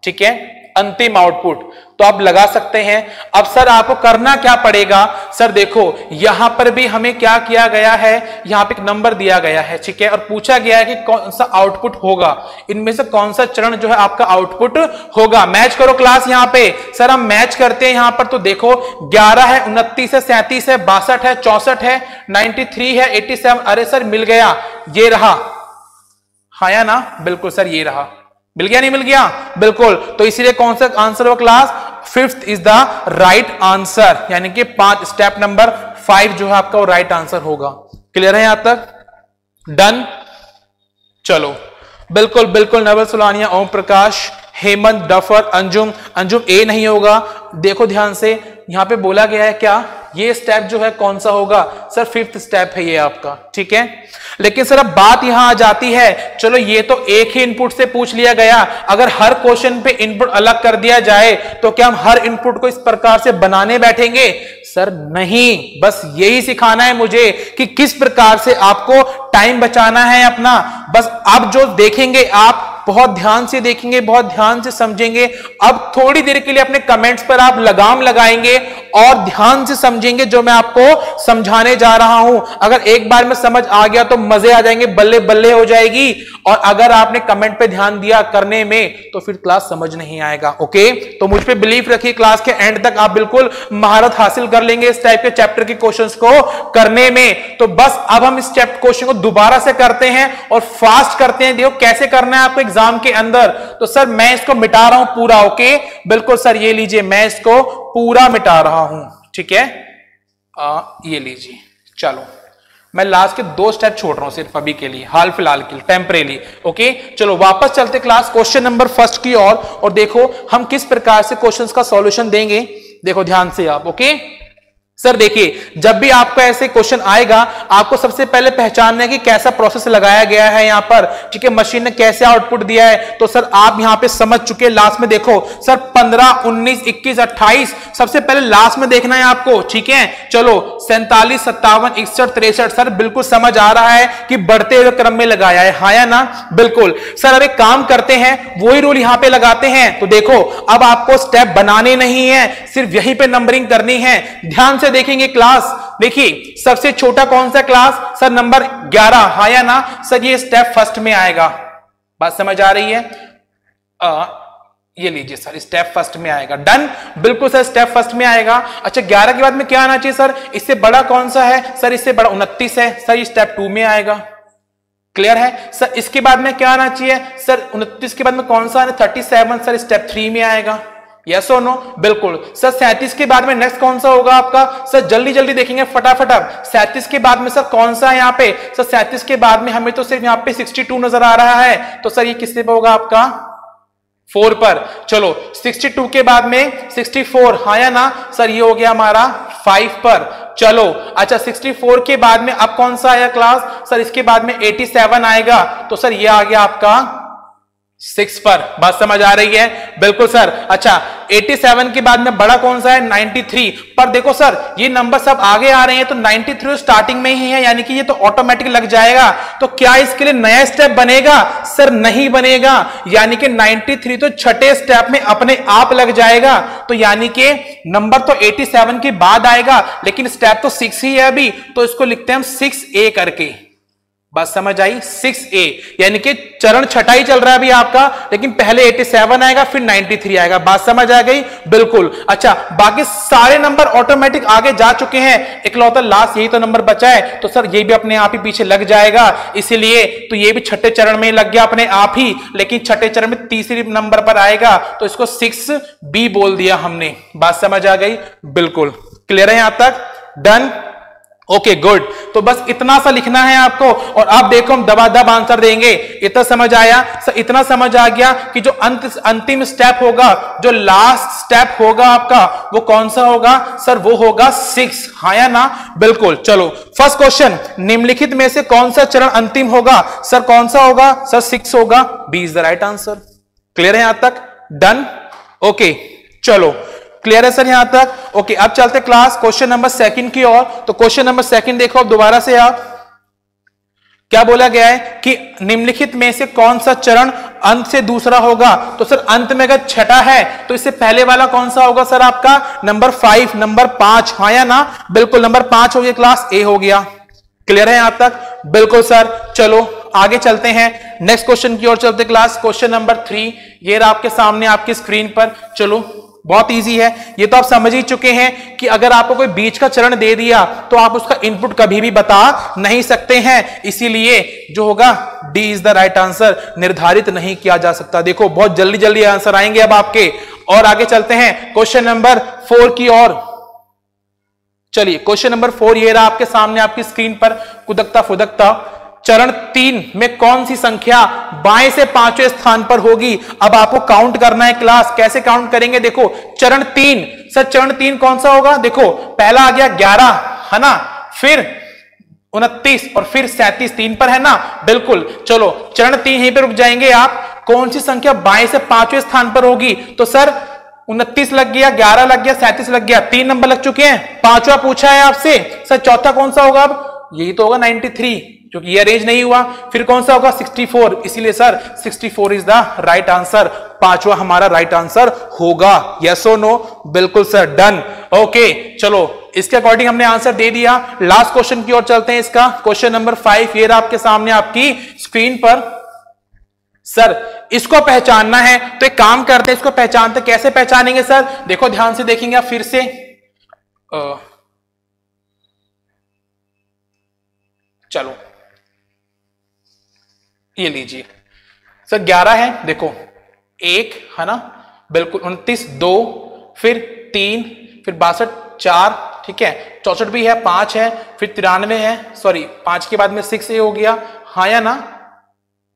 ठीक है, अंतिम आउटपुट। तो आप लगा सकते हैं। अब सर आपको करना क्या पड़ेगा? सर देखो यहां पर भी हमें क्या किया गया है, यहां पे एक नंबर दिया गया है, ठीक है, और पूछा गया है कि कौन सा आउटपुट होगा, इनमें से कौन सा चरण जो है आपका आउटपुट होगा। मैच करो क्लास। यहां पे सर हम मैच करते हैं। यहां पर तो देखो 11 है, 29 है, 37 है, 62 है, 64 है, 93 है, 87। अरे सर मिल गया, ये रहा, हाँ या ना? बिल्कुल सर ये रहा। मिल गया नहीं मिल गया? बिल्कुल। तो इसीलिए कौन सा आंसर होगा class? 5th is the right answer, यानी कि 5 स्टेप नंबर 5 जो है आपका वो राइट आंसर होगा। क्लियर है यहां तक? डन। चलो बिल्कुल बिल्कुल। नवल सुलानिया, ओम प्रकाश, हेमंत, डफर, अंजुम। अंजुम ए नहीं होगा। देखो ध्यान से, यहां पे बोला गया है क्या, ये स्टेप जो है कौन सा होगा? सर 5th स्टेप है ये आपका, ठीक है। लेकिन सर अब बात यहां आ जाती है, चलो ये तो एक ही इनपुट से पूछ लिया गया, अगर हर क्वेश्चन पे इनपुट अलग कर दिया जाए तो क्या हम हर इनपुट को इस प्रकार से बनाने बैठेंगे? सर नहीं, बस यही सिखाना है मुझे कि किस प्रकार से आपको टाइम बचाना है अपना। बस अब जो देखेंगे आप बहुत ध्यान से देखेंगे, बहुत ध्यान से समझेंगे। अब थोड़ी देर के लिए अपने कमेंट्स पर आप लगाम लगाएंगे और ध्यान से समझेंगे जो मैं आपको समझाने जा रहा हूं। अगर एक बार में समझ आ गया तो मजे आ जाएंगे, बल्ले बल्ले हो जाएगी। और अगर आपने कमेंट पे ध्यान दिया करने में तो फिर क्लास समझ नहीं आएगा। ओके, तो मुझ पे बिलीव रखिए, क्लास के एंड तक आप बिल्कुल महारत हासिल कर लेंगे इस टाइप के चैप्टर के क्वेश्चंस को करने में। तो बस अब हम इस चैप्टर क्वेश्चन को दोबारा से करते हैं और फास्ट करते हैं। देखो कैसे करना है आपको एग्जाम के अंदर। तो सर मैं इसको मिटा रहा हूं पूरा। ओके बिल्कुल सर, ये लीजिए, मैं इसको पूरा मिटा रहा हूं, ठीक है। ये लीजिए। चलो मैं लास्ट के 2 स्टेप छोड़ रहा हूं सिर्फ अभी के लिए, हाल फिलहाल के लिए, टेम्परेरी। ओके चलो वापस चलते क्लास क्वेश्चन नंबर 1 की ओर और देखो हम किस प्रकार से क्वेश्चंस का सॉल्यूशन देंगे। देखो ध्यान से आप। ओके सर देखिए, जब भी आपको ऐसे क्वेश्चन आएगा आपको सबसे पहले पहचानना है कि कैसा प्रोसेस लगाया गया है यहां पर, ठीक है, मशीन ने कैसे आउटपुट दिया है। तो सर आप यहां पे समझ चुके हैं। लास्ट में देखो सर 15, 19, 21, 28 सबसे पहले लास्ट में देखना है आपको, ठीक है। चलो 47, 57, 61, 63 सर बिल्कुल समझ आ रहा है कि बढ़ते हुए क्रम में लगाया है, हाँ या ना? बिल्कुल सर। अब एक काम करते हैं, वही रूल यहां पे लगाते हैं। तो देखो अब आपको स्टेप बनाने नहीं है, सिर्फ यहीं पे नंबरिंग करनी है। ध्यान से देखेंगे क्लास। देखिए सबसे छोटा कौन सा क्लास? सर नंबर 11, हाँ या ना? सर ये स्टेप 1 में आएगा। बात समझ आ रही है? ये लीजिए सर, स्टेप 1 में आएगा। डन, बिल्कुल सर स्टेप 1 में आएगा। अच्छा 11 के बाद में क्या आना चाहिए सर? इससे बड़ा कौन सा है? सर इससे बड़ा 29 है, सर ये स्टेप 2 में आएगा। क्लियर है सर? इसके बाद में क्या आना चाहिए सर? 29 के बाद में कौन सा है? 37 सर स्टेप 3 में आएगा। यस और नो? बिल्कुल सर। 37 के बाद में नेक्स्ट कौन सा होगा आपका? सर जल्दी जल्दी देखेंगे फटाफट। अब 37 के बाद में सर कौन सा है यहाँ पे? सर 37 के बाद में हमें तो सिर्फ यहाँ पे 62 नजर आ रहा है। तो सर ये किससे पे होगा आपका? 4 पर। चलो 62 के बाद में 64, हाँ या ना? सर ये हो गया हमारा 5 पर। चलो अच्छा 64 के बाद में अब कौन सा आया क्लास? सर इसके बाद में 87 आएगा। तो सर ये आ गया आपका 6 पर। बात समझ आ रही है? बिल्कुल सर। अच्छा 87 के बाद में बड़ा कौन सा है? 93 पर। देखो सर ये नंबर सब आगे आ रहे हैं तो 93 स्टार्टिंग में ही है, यानी कि ये तो ऑटोमेटिक लग जाएगा। तो क्या इसके लिए नया स्टेप बनेगा? सर नहीं बनेगा, यानी कि 93 तो छठे स्टेप में अपने आप लग जाएगा। तो यानी कि नंबर तो 87 के बाद आएगा, लेकिन स्टेप तो 6 ही है अभी, तो इसको लिखते हैं हम 6A करके। बात समझ आई? 6A, यानी कि चरण छठा ही चल रहा है अभी आपका, लेकिन पहले 87 आएगा फिर 93 आएगा। बात समझ आ गई? बिल्कुल। अच्छा, बाकी सारे नंबर ऑटोमेटिक आगे जा चुके हैं, इकलौता लास्ट यही तो नंबर बचा है, तो सर ये भी अपने आप ही पीछे लग जाएगा, इसीलिए तो ये भी छठे चरण में लग गया अपने आप ही, लेकिन छठे चरण में तीसरे नंबर पर आएगा, तो इसको 6B बोल दिया हमने। बात समझ आ गई? बिल्कुल क्लियर है यहां तक? Done, okay good. तो बस इतना सा लिखना है आपको, और आप देखो हम दबादब आंसर देंगे। इतना समझ आया सर? इतना समझ आ गया कि जो अंतिम स्टेप होगा, जो लास्ट स्टेप होगा आपका, वो कौन सा होगा सर? वो होगा 6, हाँ या ना? बिल्कुल। चलो फर्स्ट क्वेश्चन, निम्नलिखित में से कौन सा चरण अंतिम होगा सर? कौन सा होगा सर? 6 होगा। B is the right answer. Clear है यहां तक? डन, ओके चलो क्लियर है सर यहां तक? ओके, अब चलते क्लास क्वेश्चन नंबर 2 की ओर। तो क्वेश्चन नंबर 2 देखो अब दोबारा से आप, क्या बोला गया है कि निम्नलिखित में से कौन सा चरण अंत से दूसरा होगा? तो सर अंत में अगर छठा है तो इससे पहले वाला कौन सा होगा सर? आपका नंबर 5, नंबर 5, हाँ या ना? बिल्कुल, नंबर 5 हो गया, क्लास ए हो गया। क्लियर है यहां तक? बिल्कुल सर। चलो आगे चलते हैं, नेक्स्ट क्वेश्चन की ओर चलते क्लास। क्वेश्चन नंबर 3 ये रहा आपके सामने आपकी स्क्रीन पर। चलो बहुत इजी है, ये तो आप समझ ही चुके हैं कि अगर आपको कोई बीच का चरण दे दिया तो आप उसका इनपुट कभी भी बता नहीं सकते हैं, इसीलिए जो होगा D is the right answer, निर्धारित नहीं किया जा सकता। देखो बहुत जल्दी जल्दी आंसर आएंगे अब आपके। और आगे चलते हैं क्वेश्चन नंबर 4 की ओर। चलिए क्वेश्चन नंबर 4 ये रहा आपके सामने आपकी स्क्रीन पर, कुदकता फुदकता। चरण 3 में कौन सी संख्या बाएं से 5वें स्थान पर होगी? अब आपको काउंट करना है क्लास। कैसे काउंट करेंगे? देखो चरण 3, सर चरण 3 कौन सा होगा? देखो पहला आ गया 11, है ना? फिर 29 और फिर 37 3 पर है ना? बिल्कुल। चलो चरण 3 यहीं पे रुक जाएंगे आप। कौन सी संख्या बाएं से 5वें स्थान पर होगी? तो सर 29 लग गया, 11 लग गया, 37 लग गया, 3 नंबर लग चुके हैं। 5वां पूछा है आपसे, सर चौथा कौन सा होगा? अब यही तो होगा 93, क्योंकि ये अरेंज नहीं हुआ। फिर कौन सा होगा? 64, इसीलिए sir 64 is the right answer. 5वां हमारा राइट आंसर होगा। यस और नो? बिल्कुल सर, डन, ओके। चलो इसके अकॉर्डिंग हमने आंसर दे दिया। लास्ट क्वेश्चन की ओर चलते हैं इसका, क्वेश्चन नंबर 5 ये रहा आपके सामने आपकी स्क्रीन पर। सर इसको पहचानना है तो एक काम करते हैं, इसको पहचानते कैसे पहचानेंगे सर? देखो ध्यान से देखेंगे आप फिर से। चलो ये लीजिए सर, 11 है, देखो 1 है ना? बिल्कुल। 29 2, फिर 3, फिर 62 4, ठीक है। 64 भी है, 5 है, फिर 93 है, सॉरी 5 के बाद में 6A हो गया, हाँ या ना?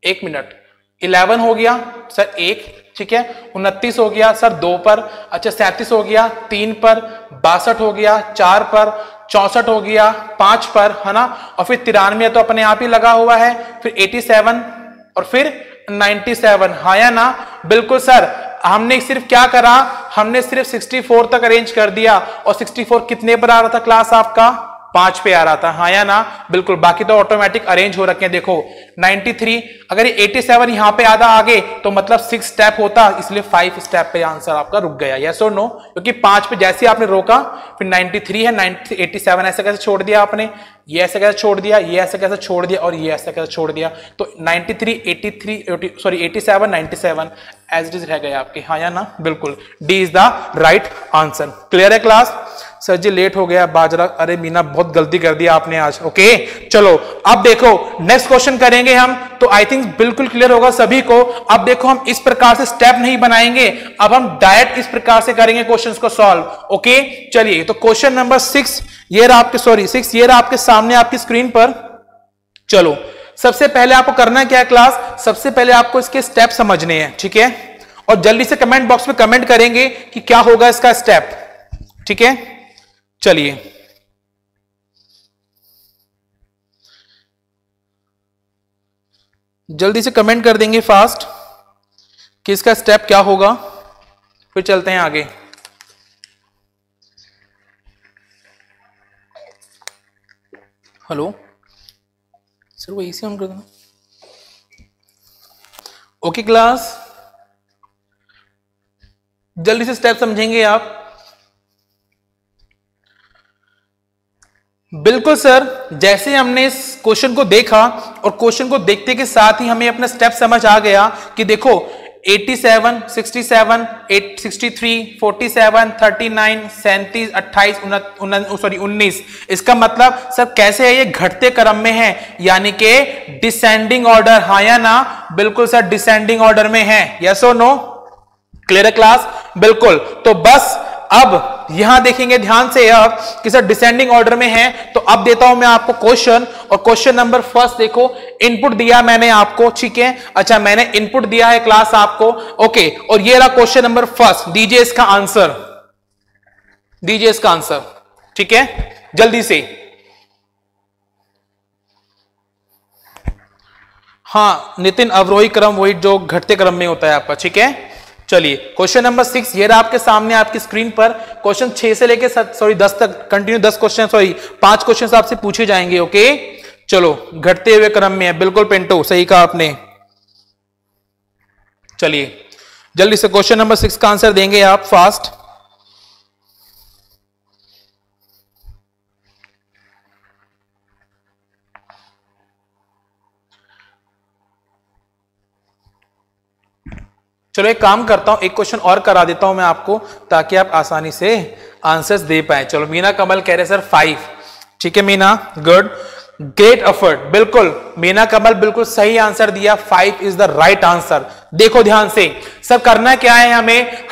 1 मिनट। 11 हो गया सर 1, ठीक है। 29 हो गया सर 2 पर, अच्छा 37 हो गया 3 पर, 62 हो गया 4 पर, 64 हो गया 5 पर, है ना? और फिर 93 तो अपने आप ही लगा हुआ है, फिर 87 और फिर 97, हाँ या ना? बिल्कुल सर। हमने सिर्फ क्या करा? हमने सिर्फ 64 तक अरेंज कर दिया, और 64 कितने पर आ रहा था क्लास आपका? 5 पे आ रहा था, हाँ या ना? बिल्कुल। बाकी तो ऑटोमेटिक अरेंज हो रखे हैं। देखो 93, अगर ये 87 यहां पे आधा आगे तो मतलब 6 स्टेप होता, इसलिए 5 स्टेप पे आंसर आपका रुक गया। यस और नो? क्योंकि 5 पे जैसे आपने रोका, फिर 93 है, 87 ऐसे कैसे छोड़ दिया आपने? ये ऐसे कैसे छोड़ दिया, ये ऐसे कैसे छोड़ दिया, और ये ऐसे कैसे छोड़ दिया? तो 93 87 97 एज इट इज रह गया आपके, हाँ या ना? बिल्कुल, D is the right answer. Clear है क्लास? सर जी लेट हो गया बाजरा, अरे मीना बहुत गलती कर दिया आपने आज। ओके चलो अब देखो नेक्स्ट क्वेश्चन करेंगे हम, तो आई थिंक बिल्कुल क्लियर होगा सभी को। अब देखो हम इस प्रकार से स्टेप नहीं बनाएंगे, अब हम डायरेक्ट इस प्रकार से करेंगे क्वेश्चंस को सॉल्व। ओके चलिए, तो क्वेश्चन नंबर 6 ये रहा आपके, सॉरी 6 ये रहा आपके सामने आपकी स्क्रीन पर। चलो सबसे पहले आपको करना क्या है क्लास? सबसे पहले आपको इसके स्टेप समझने हैं, ठीक है? और जल्दी से कमेंट बॉक्स में कमेंट करेंगे कि क्या होगा इसका स्टेप, ठीक है? चलिए जल्दी से कमेंट कर देंगे फास्ट कि इसका स्टेप क्या होगा, फिर चलते हैं आगे। हेलो सर, वो इसी ऑन कर देना। ओके क्लास, जल्दी से स्टेप समझेंगे आप। बिल्कुल सर, जैसे हमने इस क्वेश्चन को देखा और क्वेश्चन को देखते के साथ ही हमें अपना स्टेप समझ आ गया कि देखो 87, 67, 63, 47, 39, 37, 28, 19। इसका मतलब सर कैसे है, ये घटते क्रम में है, यानी कि डिसेंडिंग ऑर्डर, हाँ या ना? बिल्कुल सर, डिसेंडिंग ऑर्डर में है। यस और नो? क्लियर है क्लास? बिल्कुल। तो बस अब यहां देखेंगे ध्यान से अब कि सर डिसेंडिंग ऑर्डर में है, तो अब देता हूं मैं आपको क्वेश्चन, और क्वेश्चन नंबर फर्स्ट देखो, इनपुट दिया मैंने आपको, ठीक है? अच्छा, मैंने इनपुट दिया है क्लास आपको, ओके, और ये रहा क्वेश्चन नंबर फर्स्ट। दीजिए इसका आंसर, दीजिए इसका आंसर, ठीक है? जल्दी से। हाँ नितिन, अवरोही क्रम वही जो घटते क्रम में होता है आपका, ठीक है? चलिए क्वेश्चन नंबर 6 ये रहा आपके सामने आपकी स्क्रीन पर। क्वेश्चन 6 से लेके 10 तक कंटिन्यू 10 क्वेश्चन, 5 क्वेश्चन आपसे पूछे जाएंगे। ओके चलो, घटते हुए क्रम में है, बिल्कुल पिंटू सही कहा आपने। चलिए जल्दी से क्वेश्चन नंबर 6 का आंसर देंगे आप फास्ट। चलो एक काम करता हूं, एक क्वेश्चन और करा देता हूं मैं आपको, ताकि आप आसानी से आंसर्स दे पाए। चलो मीना कमल कह रहे सर 5, ठीक है मीना, गुड, ग्रेट एफर्ट। बिल्कुल मीना कमल बिल्कुल सही आंसर दिया, 5 इज द राइट आंसर। देखो ध्यान से, सर करना क्या है,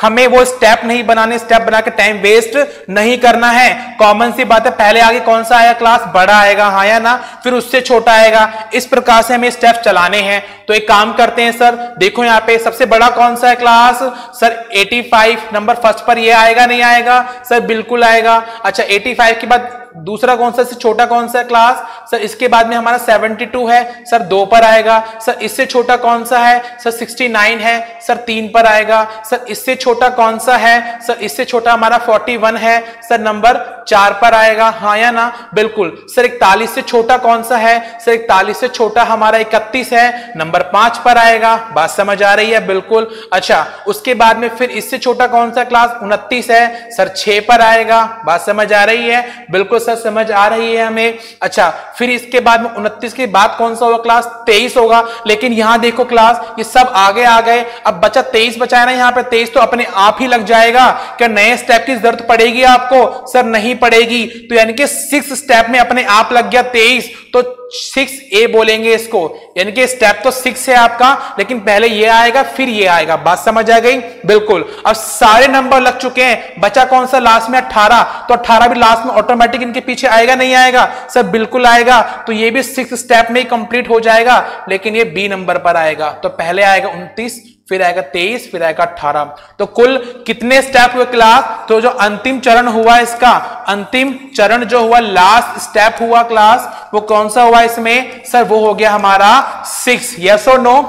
हमें वो स्टेप नहीं बनाने, स्टेप बना के टाइम वेस्ट नहीं करना है। कॉमन सी बात है, पहले आगे कौन सा आएगा क्लास, बड़ा आएगा, हाँ या ना? फिर उससे छोटा आएगा, इस प्रकार से हमें स्टेप चलाने हैं। तो एक काम करते हैं सर, देखो यहाँ पे सबसे बड़ा कौन सा है क्लास, सर 85 नंबर फर्स्ट पर ये आएगा नहीं आएगा? सर बिल्कुल आएगा। अच्छा 85 के बाद दूसरा कौन सा, इससे छोटा कौन सा है क्लास, सर इसके बाद में हमारा 72 है, सर 2 पर आएगा। सर इससे छोटा कौन सा है, सर 69 है, सर 3 पर आएगा। सर इससे छोटा कौन सा है, सर इससे छोटा हमारा 41 है, सर नंबर 4 पर आएगा, हाँ या ना? बिल्कुल। सर 41 से छोटा कौन सा है, सर 41 से छोटा हमारा 31 है, नंबर 5 पर आएगा। बात समझ आ रही है? बिल्कुल। अच्छा उसके बाद में फिर इससे छोटा कौन सा क्लास, 29 है, सर 6 पर आएगा। बात समझ आ रही है? बिल्कुल सर समझ आ रही है हमें। अच्छा फिर इसके बाद में 29 के बाद कौन सा होगा क्लास, 23 होगा। लेकिन यहां देखो क्लास, ये सब आगे आ गए, अब बचा 23 बचा है ना, यहाँ पे 23 तो अपने आप ही लग जाएगा। क्या नए स्टेप की जरूरत पड़ेगी आपको? सर नहीं पड़ेगी। तो यानी कि 6 स्टेप में अपने आप लग गया 23, तो 6A बोलेंगे इसको, यानी कि स्टेप तो 6 है आपका, लेकिन पहले ये आएगा फिर ये आएगा। बात समझ आ गई? बिल्कुल। अब सारे नंबर लग चुके हैं, बचा कौन सा लास्ट में 18, तो 18 भी लास्ट में ऑटोमेटिक इनके पीछे आएगा नहीं आएगा? सर बिल्कुल आएगा। तो ये भी 6 स्टेप में ही कंप्लीट हो जाएगा, लेकिन ये B नंबर पर आएगा। तो पहले आएगा 29, फिर आएगा 23, फिर आएगा 18। तो कुल कितने स्टेप हुए क्लास? तो जो अंतिम चरण हुआ इसका, अंतिम चरण जो हुआ, लास्ट स्टेप हुआ क्लास, वो कौन सा हुआ इसमें? सर वो हो गया हमारा 6। यस और नो?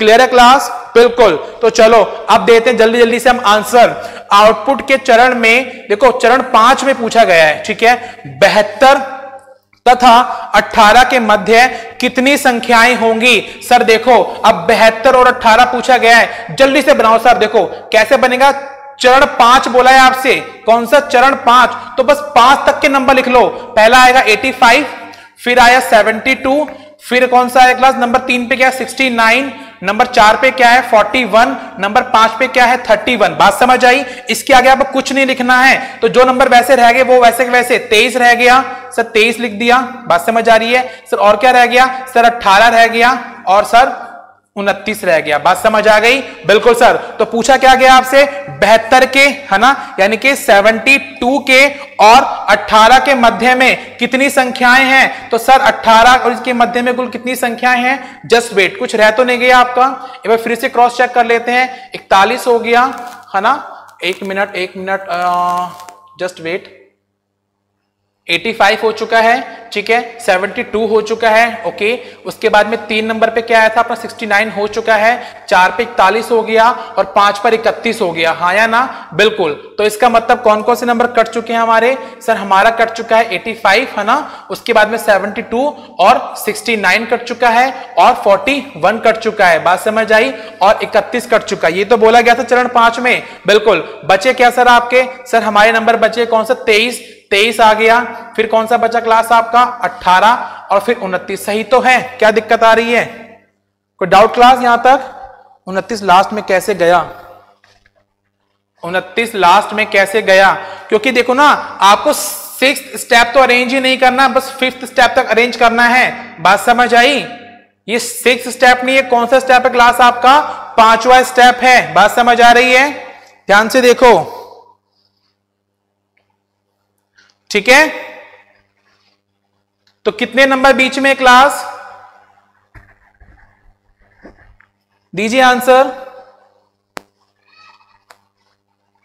क्लियर है क्लास? बिल्कुल। तो चलो अब देते हैं जल्दी जल्दी से हम आंसर। आउटपुट के चरण में देखो, चरण 5 में पूछा गया है, ठीक है, 72 तथा 18 के मध्य कितनी संख्याएं होंगी? सर देखो अब 72 और 18 पूछा गया है, जल्दी से बनाओ सर। देखो कैसे बनेगा, चरण 5 बोला है आपसे, कौन सा चरण 5? तो बस 5 तक के नंबर लिख लो। पहला आएगा 85, फिर आया 72, फिर कौन सा है क्लास, नंबर 3 पे क्या है 69, नंबर 4 पे क्या है 41, नंबर 5 पे क्या है 31। बात समझ आई? इसके आगे आपको कुछ नहीं लिखना है, तो जो नंबर वैसे रह गए वो वैसे के वैसे। 23 रह गया, सर 23 लिख दिया। बात समझ आ रही है? सर और क्या रह गया, सर 18 रह गया, और सर 29 रह गया। बात समझ आ गई? बिल्कुल सर। तो पूछा क्या गया आपसे, 72 के, है ना, यानी कि 72 के और 18 के मध्य में कितनी संख्याएं हैं? तो सर 18 और इसके मध्य में कुल कितनी संख्याएं हैं? जस्ट वेट, कुछ रह तो नहीं गया आपका? एक बार फिर से क्रॉस चेक कर लेते हैं। 41 हो गया, है ना, एक मिनट, जस्ट वेट, 85 हो चुका है, ठीक है, 72 हो चुका है, ओके। उसके बाद में 3 नंबर पे क्या आया था अपना, 69 हो चुका है, 4 पे 41 हो गया, और 5 पर 31 हो गया, हाँ या ना? बिल्कुल। तो इसका मतलब कौन कौन से नंबर कट चुके हैं हमारे? सर हमारा कट चुका है 85, है ना, उसके बाद में 72 और 69 कट चुका है, और 41 कट चुका है। बात समझ आई? और 31 कट चुका है। ये तो बोला गया था चरण 5 में। बिल्कुल। बचे क्या सर आपके? सर हमारे नंबर बचे कौन सा, 23 23 आ गया, फिर कौन सा बचा क्लास आपका 18 और फिर 29। सही तो है, क्या दिक्कत आ रही है? कोई डाउट क्लास यहां तक? 29 लास्ट में कैसे गया? 29 लास्ट में कैसे गया? क्योंकि देखो ना, आपको 6th स्टेप तो अरेंज ही नहीं करना, बस 5th स्टेप तक अरेंज करना है। बात समझ आई? ये 6th स्टेप नहीं है, कौन सा स्टेप है क्लास आपका? 5वां स्टेप है। बात समझ आ रही है? ध्यान से देखो, ठीक है। तो कितने नंबर बीच में क्लास? दीजिए answer.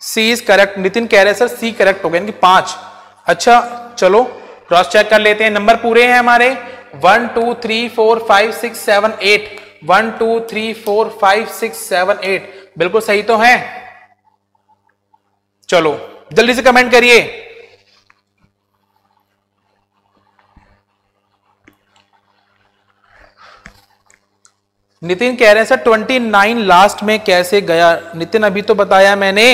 C is correct. Nitin कह रहे सर सी करेक्ट हो गया, यानी 5। अच्छा चलो क्रॉस चेक कर लेते हैं। नंबर पूरे हैं हमारे 1 2 3 4 5 6 7 8। 1 2 3 4 5 6 7 8 बिल्कुल सही तो है। चलो जल्दी से कमेंट करिए। नितिन कह रहे हैं सर 29 लास्ट में कैसे गया? नितिन अभी तो बताया मैंने।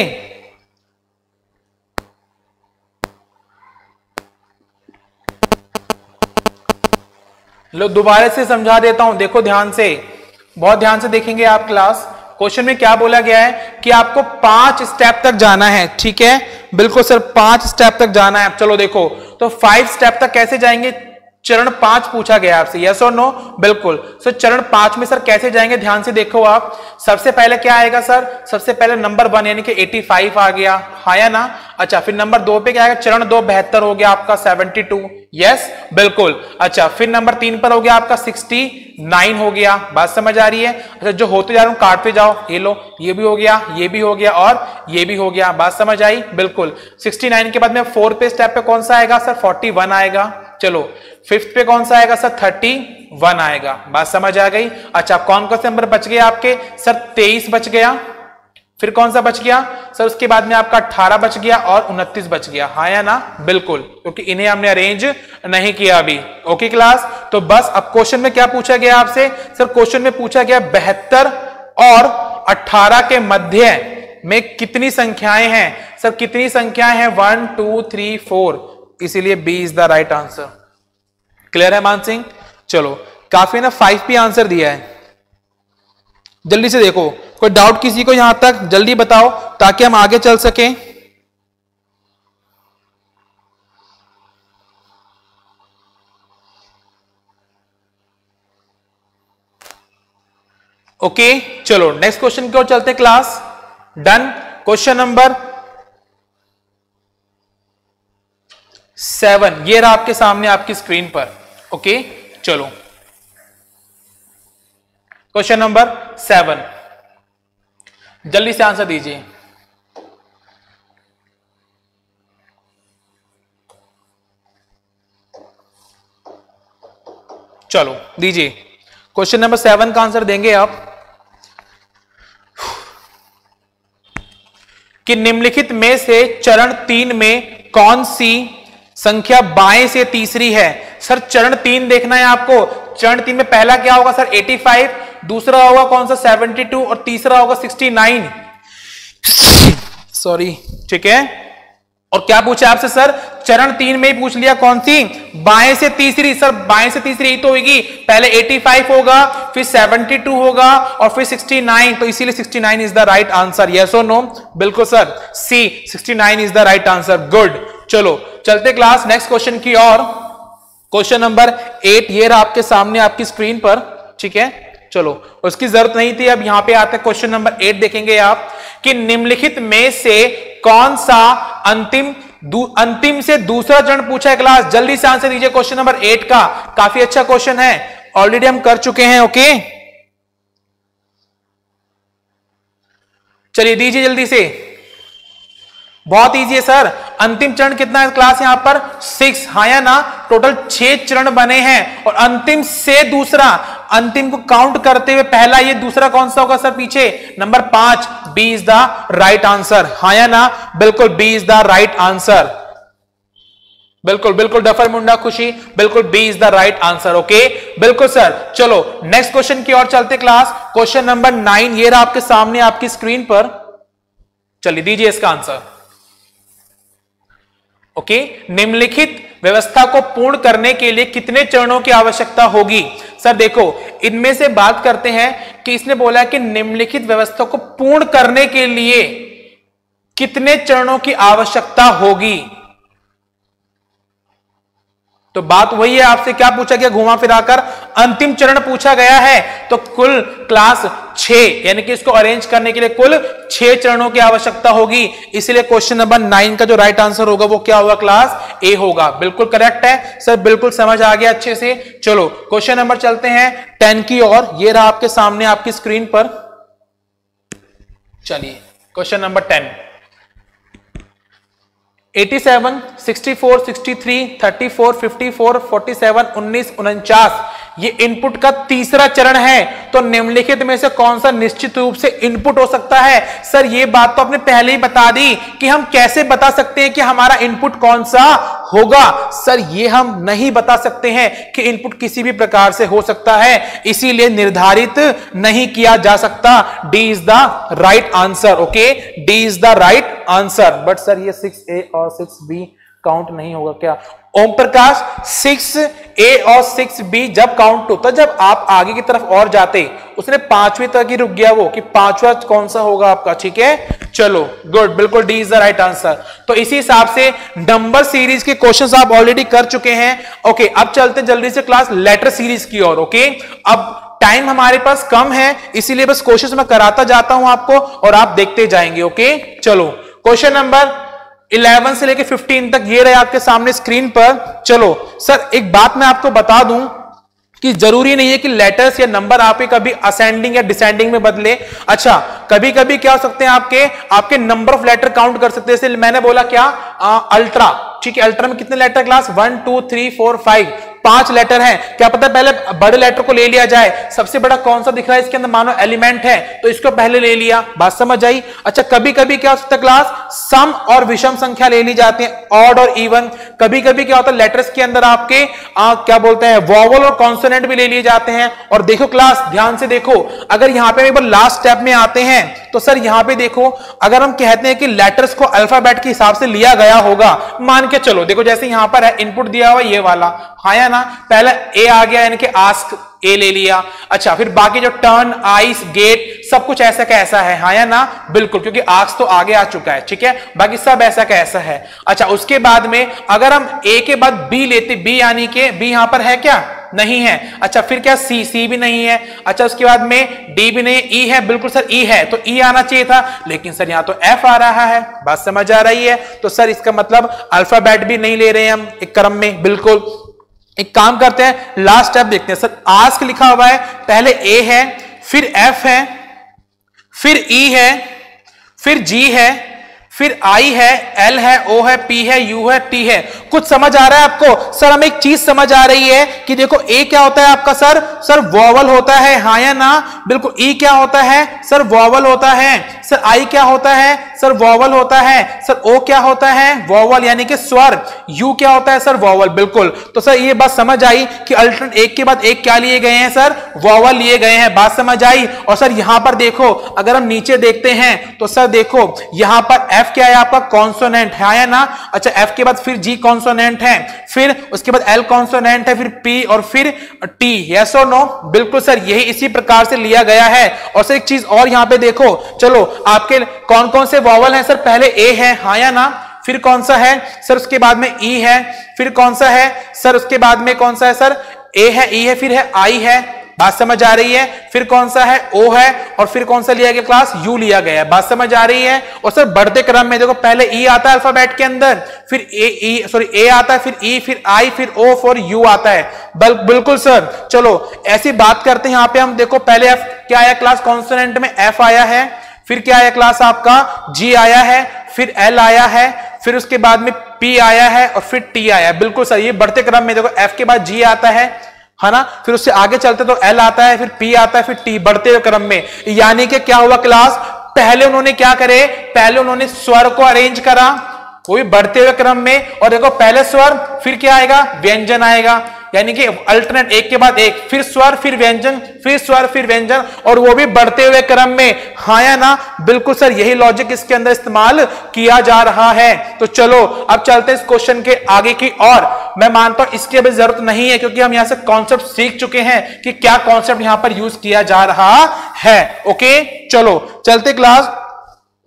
लो दोबारा से समझा देता हूं, देखो ध्यान से, बहुत ध्यान से देखेंगे आप क्लास। क्वेश्चन में क्या बोला गया है कि आपको 5 स्टेप तक जाना है, ठीक है। बिल्कुल सर 5 स्टेप तक जाना है। चलो देखो, तो 5 स्टेप तक कैसे जाएंगे? चरण 5 पूछा गया आपसे, यस और नो? बिल्कुल। सो चरण 5 में सर कैसे जाएंगे? ध्यान से देखो आप। सबसे पहले क्या आएगा सर? सबसे पहले नंबर 1 यानी कि 85 आ गया, हाँ या ना? अच्छा, फिर नंबर 2 पे क्या आएगा? चरण 2 72 हो गया आपका 72, यस बिल्कुल। अच्छा, फिर नंबर 3 पर हो गया आपका 69 हो गया। बात समझ आ रही है? अच्छा, जो होते जा रहा हूं काटते जाओ, ये लो, ये भी हो गया, ये भी हो गया और ये भी हो गया। बात समझ आई? बिल्कुल। 69 के बाद में 4 पे स्टेप पे कौन सा आएगा सर? 41 आएगा। चलो 5th पे कौन सा आएगा सर? 31 आएगा। बात समझ आ गई? अच्छा, कौन कौन से नंबर बच गए आपके सर? 23 बच गया, फिर कौन सा बच गया सर? उसके बाद में आपका 18 बच गया और 29 बच गया, हाँ या ना? बिल्कुल, क्योंकि इन्हें हमने अरेंज नहीं किया अभी। ओके क्लास, तो बस अब क्वेश्चन में क्या पूछा गया आपसे सर? क्वेश्चन में पूछा गया 72 और 18 के मध्य में कितनी संख्याएं हैं सर? कितनी संख्याएं हैं? 1 2 3 4, इसीलिए b is the right answer. Clear है मान सिंह? चलो काफी ना 5 पे आंसर दिया है। जल्दी से देखो, कोई डाउट किसी को यहां तक? जल्दी बताओ ताकि हम आगे चल सकें। ओके चलो नेक्स्ट क्वेश्चन की ओर चलते क्लास। डन। क्वेश्चन नंबर 7 ये रहा आपके सामने आपकी स्क्रीन पर। ओके चलो क्वेश्चन नंबर 7 जल्दी से आंसर दीजिए। चलो दीजिए, क्वेश्चन नंबर 7 का आंसर देंगे आप कि निम्नलिखित में से चरण 3 में कौन सी संख्या बाएं से तीसरी है? सर चरण 3 देखना है आपको। चरण 3 में पहला क्या होगा सर? 85, दूसरा होगा कौन सा? 72 और तीसरा होगा 69। सॉरी, ठीक है। और क्या पूछा आपसे सर? चरण 3 में ही पूछ लिया कौन सी? बाएं से तीसरी। सर बाएं से तीसरी ही तो होगी, पहले 85 होगा, फिर 72 होगा और फिर 69, तो इसीलिए 69 is the right answer. Yes और नो? बिल्कुल sir, c 69 is the right answer. Good. चलो चलते क्लास नेक्स्ट क्वेश्चन की ओर। क्वेश्चन नंबर 8 ये रहा आपके सामने आपकी स्क्रीन पर, ठीक है। चलो उसकी जरूरत नहीं थी, अब यहां पे आते हैं क्वेश्चन नंबर 8 देखेंगे आप कि निम्नलिखित में से कौन सा अंतिम से दूसरा चरण पूछा है क्लास? जल्दी से आंसर दीजिए क्वेश्चन नंबर 8 का। काफी अच्छा क्वेश्चन है, ऑलरेडी हम कर चुके हैं। ओके चलिए दीजिए जल्दी से। बहुत इजी है सर। अंतिम चरण कितना है क्लास? यहां पर 6, हाँ या ना? टोटल 6 चरण बने हैं और अंतिम से दूसरा, अंतिम को काउंट करते हुए पहला, ये दूसरा कौन सा होगा सर पीछे? Number 5, b is the right answer, हाँ या ना? बिल्कुल b is the right answer. बिल्कुल बिल्कुल डफर मुंडा खुशी, बिल्कुल b is the right answer. Okay बिल्कुल सर। चलो नेक्स्ट क्वेश्चन की ओर चलते क्लास। क्वेश्चन नंबर 9 ये रहा आपके सामने आपकी स्क्रीन पर। चलिए दीजिए इसका आंसर। ओके, निम्नलिखित व्यवस्था को पूर्ण करने के लिए कितने चरणों की आवश्यकता होगी? सर देखो, इनमें से बात करते हैं कि इसने बोला कि निम्नलिखित व्यवस्था को पूर्ण करने के लिए कितने चरणों की आवश्यकता होगी। तो बात वही है, आपसे क्या पूछा गया, घुमा फिराकर अंतिम चरण पूछा गया है। तो कुल क्लास 6, यानी कि इसको अरेंज करने के लिए कुल 6 चरणों की आवश्यकता होगी। इसलिए क्वेश्चन नंबर 9 का जो राइट आंसर होगा वो क्या होगा, क्लास ए होगा। बिल्कुल करेक्ट है सर, बिल्कुल समझ आ गया अच्छे से। चलो क्वेश्चन नंबर चलते हैं 10 की ओर। ये रहा आपके सामने आपकी स्क्रीन पर। चलिए क्वेश्चन नंबर 10, 87, 64, 63, 34, 54, 47, 19, 49 ये इनपुट का तीसरा चरण है। तो निम्नलिखित में से कौन सा निश्चित रूप से इनपुट हो सकता है? सर ये बात तो आपने पहले ही बता दी कि हम कैसे बता सकते हैं कि हमारा इनपुट कौन सा होगा। सर ये हम नहीं बता सकते हैं कि इनपुट किसी भी प्रकार से हो सकता है, इसीलिए निर्धारित नहीं किया जा सकता। D is the right answer. Okay, D is the right answer. But sir ये 6A और 6B काउंट नहीं होगा क्या? ओम प्रकाश, 6A और 6B जब काउंट होता, जब आप आगे की तरफ और जाते, उसने 5वीं तक ही रुक गया वो, कि 5वां कौन सा होगा आपका। ठीक है, चलो गुड, बिल्कुल D is the right answer. तो इसी हिसाब से नंबर सीरीज के क्वेश्चंस आप ऑलरेडी कर चुके हैं। ओके, अब चलते जल्दी से क्लास लेटर सीरीज की ओर। ओके, अब टाइम हमारे पास कम है, इसीलिए बस क्वेश्चंस मैं कराता जाता हूं आपको और आप देखते जाएंगे। ओके, चलो क्वेश्चन नंबर 11 से लेके 15 तक ये रहे आपके सामने स्क्रीन पर। चलो सर एक बात मैं आपको बता दूं कि जरूरी नहीं है कि लेटर्स या नंबर आपके कभी असेंडिंग या डिसेंडिंग में बदले। अच्छा, कभी कभी क्या हो सकते हैं, आपके नंबर ऑफ लेटर काउंट कर सकते हैं। जैसे मैंने बोला क्या, अल्ट्रा। ठीक है, अल्ट्रा में कितने लेटर क्लास, 1 2 3 4 5 5 लेटर हैं। क्या पता पहले बड़े लेटर को ले लिया जाए। सबसे बड़ा कौन सा दिख रहा है इसके अंदर, मानो एलिमेंट है, तो इसको पहले ले लिया। बात समझ आई? अच्छा, कभी कभी क्या हो सकता है क्लास, सम और विषम संख्या ले ली जाती है, ऑड और इवन। कभी कभी क्या होता है, लेटर्स के अंदर आपके क्या बोलते हैं, वॉवल और कॉन्सोनेंट भी ले लिए जाते हैं। और देखो क्लास, ध्यान से देखो, अगर यहां पे एक बार लास्ट स्टेप में आते हैं तो सर यहां पे देखो, अगर हम कहते हैं कि लेटर्स को अल्फाबेट के हिसाब से लिया गया होगा, मान के चलो, देखो जैसे यहां पर है इनपुट दिया हुआ ये वाला, हाँ या ना, पहले ए आ गया यानी कि आस्क ए ले लिया। अच्छा, फिर बाकी जो टर्न, आइस, गेट सब कुछ ऐसा का ऐसा है, हाँ या ना, बिल्कुल, क्योंकि आस्क तो आगे आ चुका है। ठीक है, बाकी सब ऐसा का ऐसा है। अच्छा, उसके बाद में अगर हम ए के बाद बी लेते, बी यानी कि बी यहां पर है क्या, नहीं है। अच्छा, फिर क्या, सी भी नहीं है। अच्छा, उसके बाद में डी भी नहीं है, ई है, बिल्कुल सर ई है, तो ई आना चाहिए था, लेकिन सर यहां तो एफ आ रहा है। बात समझ आ रही है? तो सर इसका मतलब अल्फाबेट भी नहीं ले रहे हैं हम एक क्रम में। बिल्कुल, एक काम करते हैं, लास्ट स्टेप देखते हैं। सर आस्क लिखा हुआ है, पहले ए है, फिर एफ है, फिर ई है, फिर जी है, फिर आई है, एल है, ओ है, पी है, यू है, टी है। कुछ समझ आ रहा है आपको? सर हमें एक चीज समझ आ रही है कि देखो ए क्या होता है आपका, सर वॉवल होता है, हाँ या ना, बिल्कुल। ई क्या होता है, सर वॉवल होता है। सर आई क्या होता है, सर वॉवल होता है। सर ओ क्या होता है, वॉवल यानी कि स्वर। यू क्या होता है, सर वॉवल, बिल्कुल। तो सर ये बात समझ आई कि अल्टरनेट एक के बाद एक क्या लिए गए हैं, सर वॉवल लिए गए हैं। बात समझ आई? और सर यहां पर देखो, अगर हम नीचे देखते हैं तो सर देखो यहां पर एफ क्या है आपका, कॉन्सोनेंट है या ना। अच्छा, एफ के बाद फिर जी कॉन्सोनेंट है, फिर उसके बाद एल कॉन्सोनेंट है, फिर पी और फिर टी। यस और नो? बिल्कुल सर, यही इसी प्रकार से लिया गया है। और सर एक चीज और यहां पे देखो, चलो आपके कौन कौन से वॉवल हैं? सर पहले ए है, हाँ या ना, फिर कौन सा है सर, उसके बाद में ई है, फिर कौन सा है सर, उसके बाद में कौन सा है सर, ए है, ई है, फिर है आई है। बात समझ आ रही है? फिर कौन सा है, ओ है, और फिर कौन सा लिया गया क्लास, यू लिया गया। बात समझ आ रही है? और सर बढ़ते क्रम में देखो, पहले ई आता है अल्फाबेट के अंदर, फिर ए आता है, फिर ई, फिर आई, फिर ओ, फिर यू आता है। बिल्कुल सर। चलो ऐसी बात करते हैं, यहां पे हम देखो, पहले एफ क्या आया क्लास, कॉन्सोनेंट में एफ आया है, फिर क्या आया क्लास आपका, जी आया है, फिर एल आया है, फिर उसके बाद में पी आया है, और फिर टी आया है। बिल्कुल सर, ये बढ़ते क्रम में देखो, एफ के बाद जी आता है ना, फिर उससे आगे चलते तो एल आता है, फिर पी आता है, फिर टी, बढ़ते हुए क्रम में। यानी कि क्या हुआ क्लास, पहले उन्होंने क्या करे, पहले उन्होंने स्वर को अरेंज करा, वो भी बढ़ते हुए क्रम में। और देखो पहले स्वर, फिर क्या आएगा, व्यंजन आएगा। यानी कि अल्टरनेट एक के बाद एक, फिर स्वर फिर व्यंजन, फिर स्वर फिर व्यंजन, और वो भी बढ़ते हुए क्रम में। हाँ या ना? बिल्कुल सर, यही लॉजिक इसके अंदर इस्तेमाल किया जा रहा है। तो चलो अब चलते हैं इस क्वेश्चन के आगे की और। मैं मानता हूं इसकी अभी जरूरत नहीं है, क्योंकि हम यहां से कॉन्सेप्ट सीख चुके हैं कि क्या कॉन्सेप्ट यहां पर यूज किया जा रहा है। ओके, चलो चलते क्लास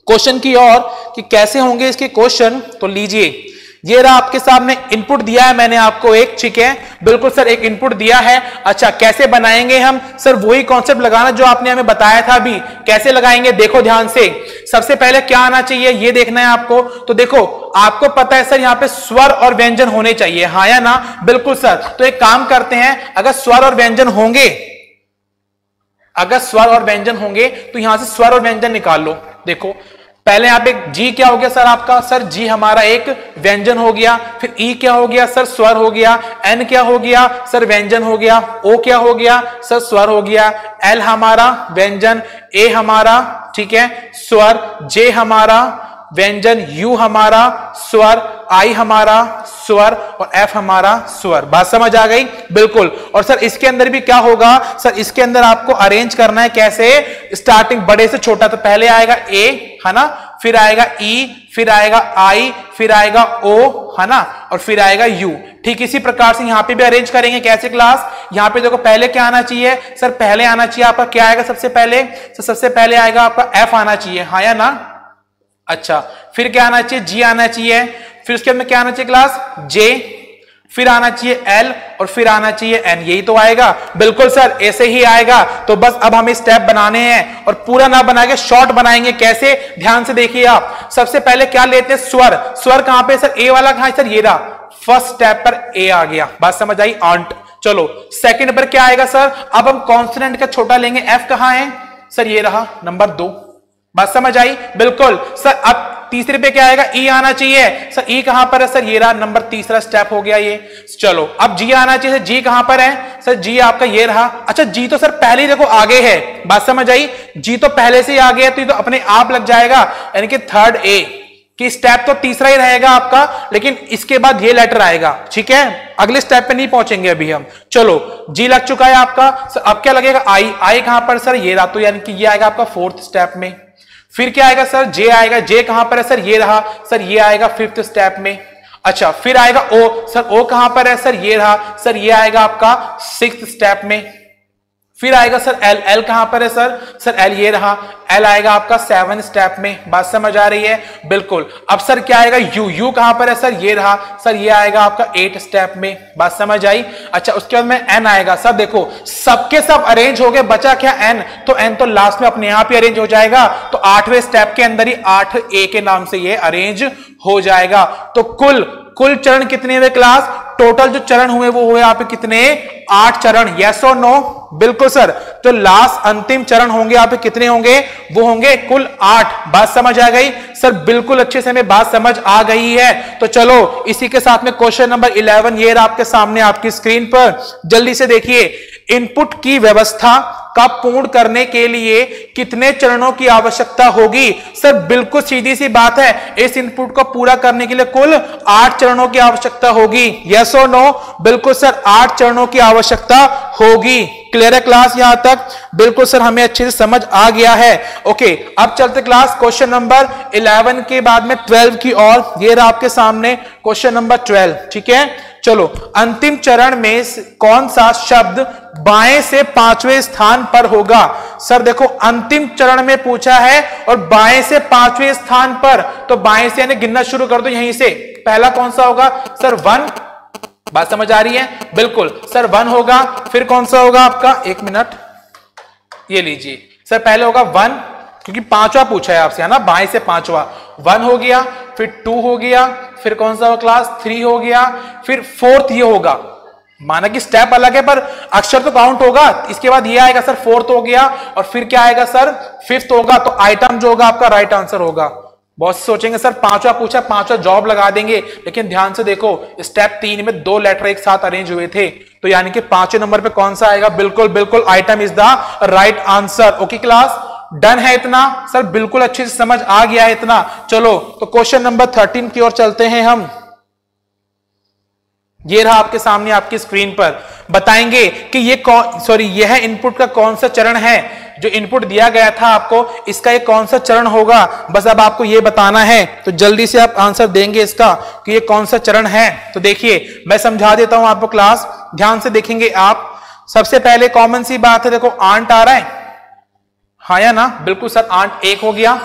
क्वेश्चन की ओर कि कैसे होंगे इसके क्वेश्चन। तो लीजिए, ये रहा आपके सामने इनपुट दिया है मैंने आपको एक, ठीक है, बिल्कुल सर एक इनपुट दिया है। अच्छा, कैसे बनाएंगे हम? सर वही कॉन्सेप्ट लगाना जो आपने हमें बताया था अभी। कैसे लगाएंगे देखो ध्यान से। सबसे पहले क्या आना चाहिए ये देखना है आपको। तो देखो, आपको पता है सर यहाँ पे स्वर और व्यंजन होने चाहिए, हाँ या ना? बिल्कुल सर। तो एक काम करते हैं, अगर स्वर और व्यंजन होंगे, अगर स्वर और व्यंजन होंगे तो यहां से स्वर और व्यंजन निकाल लो। देखो पहले यहां पे जी क्या हो गया सर आपका? सर जी हमारा एक व्यंजन हो गया। फिर ई क्या हो गया सर? स्वर हो गया। एन क्या हो गया सर? व्यंजन हो गया। ओ क्या हो गया सर? स्वर हो गया। एल हमारा व्यंजन, ए हमारा, ठीक है, स्वर, जे हमारा व्यंजन, यू हमारा स्वर, आई हमारा स्वर और एफ हमारा स्वर। बात समझ आ गई? बिल्कुल। और सर इसके अंदर भी क्या होगा सर? इसके अंदर आपको अरेंज करना है कैसे? स्टार्टिंग बड़े से छोटा, तो पहले आएगा ए, है ना, फिर आएगा ई, फिर आएगा आई, फिर आएगा ओ, है ना, और फिर आएगा यू। ठीक इसी प्रकार से यहां पे भी अरेंज करेंगे। कैसे क्लास? यहां पे देखो पहले क्या आना चाहिए सर? पहले आना चाहिए आपका क्या आएगा सबसे पहले? तो सबसे पहले आएगा आपका एफ आना चाहिए, हाँ या ना? अच्छा, फिर क्या आना चाहिए? जी आना चाहिए। फिर उसके बाद में क्या आना चाहिए क्लास? जे, फिर आना चाहिए एल और फिर आना चाहिए एन। यही तो आएगा। बिल्कुल सर, ऐसे ही आएगा। तो बस अब हमें स्टेप बनाने हैं और पूरा ना बना के शॉर्ट बनाएंगे। कैसे? ध्यान से देखिए आप। सबसे पहले क्या लेते हैं? स्वर। स्वर कहां पे सर? ए वाला कहां है सर? ये रहा, फर्स्ट स्टेप पर ए आ गया। बात समझ आई? आंट। चलो सेकंड पर क्या आएगा सर? अब हम कॉन्सोनेंट का छोटा लेंगे। एफ कहां है सर? ये रहा, नंबर 2। बात समझ आई? बिल्कुल सर। अब तीसरे पे क्या आएगा? ई आना चाहिए सर। ई कहां पर है सर? ये रहा, नंबर तीसरा स्टेप हो गया ये। चलो अब जी आना चाहिए। जी कहां पर है सर? जी आपका ये रहा। अच्छा, जी तो सर पहले ही देखो आगे है। बात समझ आई? जी तो पहले से ही आगे है, तो ये तो अपने आप लग जाएगा, यानी कि थर्ड ए कि स्टेप तो तीसरा ही रहेगा आपका, लेकिन इसके बाद ये लेटर आएगा, ठीक है? अगले स्टेप पे नहीं पहुंचेंगे अभी हम। चलो जी लग चुका है आपका सर। अब क्या लगेगा? आई। आई कहां पर सर? ये रहा, तो यानी कि ये आएगा आपका फोर्थ स्टेप में। फिर क्या आएगा सर? जे आएगा। जे कहां पर है सर? ये रहा सर, ये आएगा फिफ्थ स्टेप में। अच्छा, फिर आएगा ओ। सर ओ कहां पर है सर? ये रहा सर, ये आएगा आपका सिक्स्थ स्टेप में। फिर आएगा सर एल। एल कहां पर है सर? सर एल ये रहा, एल आएगा आपका 7 स्टेप में। बात समझ आ रही है? बिल्कुल। अब सर क्या आएगा? यू। यू कहां पर है सर? ये रहा सर, ये आएगा आपका 8 स्टेप में। बात समझ आई? अच्छा, उसके बाद में एन आएगा। सर देखो सबके सब अरेंज हो गए, बचा क्या? एन। तो एन तो लास्ट में अपने आप ही अरेंज हो जाएगा। तो 8वें स्टेप के अंदर ही 8A के नाम से ये अरेंज हो जाएगा। तो कुल चरण कितने हुए क्लास? टोटल जो चरण हुए वो हुए आप कितने? 8 चरण। यस और नो? बिल्कुल सर। तो लास्ट अंतिम चरण होंगे आप कितने होंगे? वो होंगे कुल 8। बात समझ आ गई सर? बिल्कुल अच्छे से हमें बात समझ आ गई है। तो चलो इसी के साथ में क्वेश्चन नंबर 11 ये रहा आपके सामने आपकी स्क्रीन पर। जल्दी से देखिए, इनपुट की व्यवस्था का पूर्ण करने के लिए कितने चरणों की आवश्यकता होगी? सर बिल्कुल सीधी सी बात है, इस इनपुट को पूरा करने के लिए कुल 8 चरणों की आवश्यकता होगी। यस और नो? बिल्कुल सर, 8 चरणों की आवश्यकता होगी। क्लियर है क्लास यहां तक? बिल्कुल सर, हमें अच्छे से समझ आ गया है। ओके, अब चलते क्लास क्वेश्चन नंबर 11 के बाद में 12 की ओर। ये रहा आपके सामने क्वेश्चन नंबर 12, ठीक है? चलो, अंतिम चरण में कौन सा शब्द बाएं से 5वें स्थान पर होगा? सर देखो अंतिम चरण में पूछा है और बाएं से 5वें स्थान पर, तो बाएं से यानी गिनना शुरू कर दो यहीं से। पहला कौन सा होगा सर? 1। बात समझ आ रही है? बिल्कुल सर, 1 होगा। फिर कौन सा होगा आपका? 1 मिनट, ये लीजिए सर, पहले होगा 1 क्योंकि 5वां पूछा है आपसे, है ना? बाएं से 5वां 1 हो गया, फिर 2 हो गया, फिर कौन सा क्लास? 3 हो गया, फिर 4th ये होगा। माना कि स्टेप अलग है पर अक्षर तो काउंट होगा। इसके बाद ये आएगा सर 4th हो गया, और फिर क्या आएगा सर? 5th होगा। तो आइटम जो होगा आपका राइट आंसर होगा। बहुत सोचेंगे सर 5वां पूछा, 5वां जॉब लगा देंगे, लेकिन ध्यान से देखो स्टेप 3 में 2 लेटर एक साथ अरेंज हुए थे, तो यानी कि 5वें नंबर पे कौन सा आएगा? बिल्कुल बिल्कुल, item is the right answer. Okay class, done है इतना? सर बिल्कुल अच्छे से समझ आ गया है इतना? चलो तो क्वेश्चन नंबर 13 की ओर चलते हैं हम। ये रहा आपके सामने आपकी स्क्रीन पर। बताएंगे कि यह इनपुट का कौन सा चरण है, जो इनपुट दिया गया था आपको इसका ये कौन सा चरण होगा, बस अब आपको ये बताना है। तो जल्दी से आप आंसर देंगे इसका कि ये कौन सा चरण है। तो देखिए मैं समझा देता हूं आपको, क्लास ध्यान से देखेंगे आप। सबसे पहले कॉमन सी बात है, देखो आंट आ रहा है, हाँ या ना, बिल्कुल सर आंट 1 हो गया,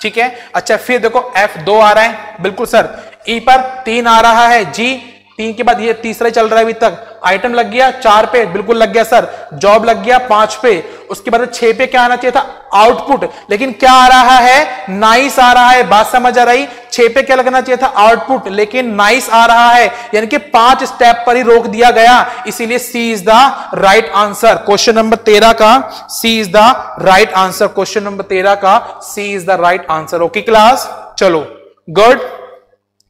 ठीक है। अच्छा फिर देखो F2 आ रहा है, बिल्कुल सर। E पर 3 आ रहा है, G 3 के बाद ये तीसरा चल रहा है अभी तक। आइटम लग गया 4 पे, बिल्कुल लग गया सर। जॉब लग गया 5 पे। उसके बाद 6 पे क्या आना चाहिए था, आउटपुट, लेकिन क्या आ रहा है, नाइस आ रहा है। बात समझ आ रही, 6 पे क्या लगना चाहिए था, आउटपुट, लेकिन नाइस आ रहा है, यानी कि 5 स्टेप पर ही रोक दिया गया, इसीलिए C is the right answer. Question number 13 का C is the right answer. Question number 13 का C is the right answer. Okay class, चलो गुड,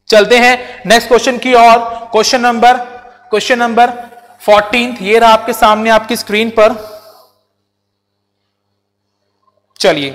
चलते हैं नेक्स्ट क्वेश्चन की ओर। क्वेश्चन नंबर 14 ये रहा आपके सामने आपकी स्क्रीन पर। चलिए,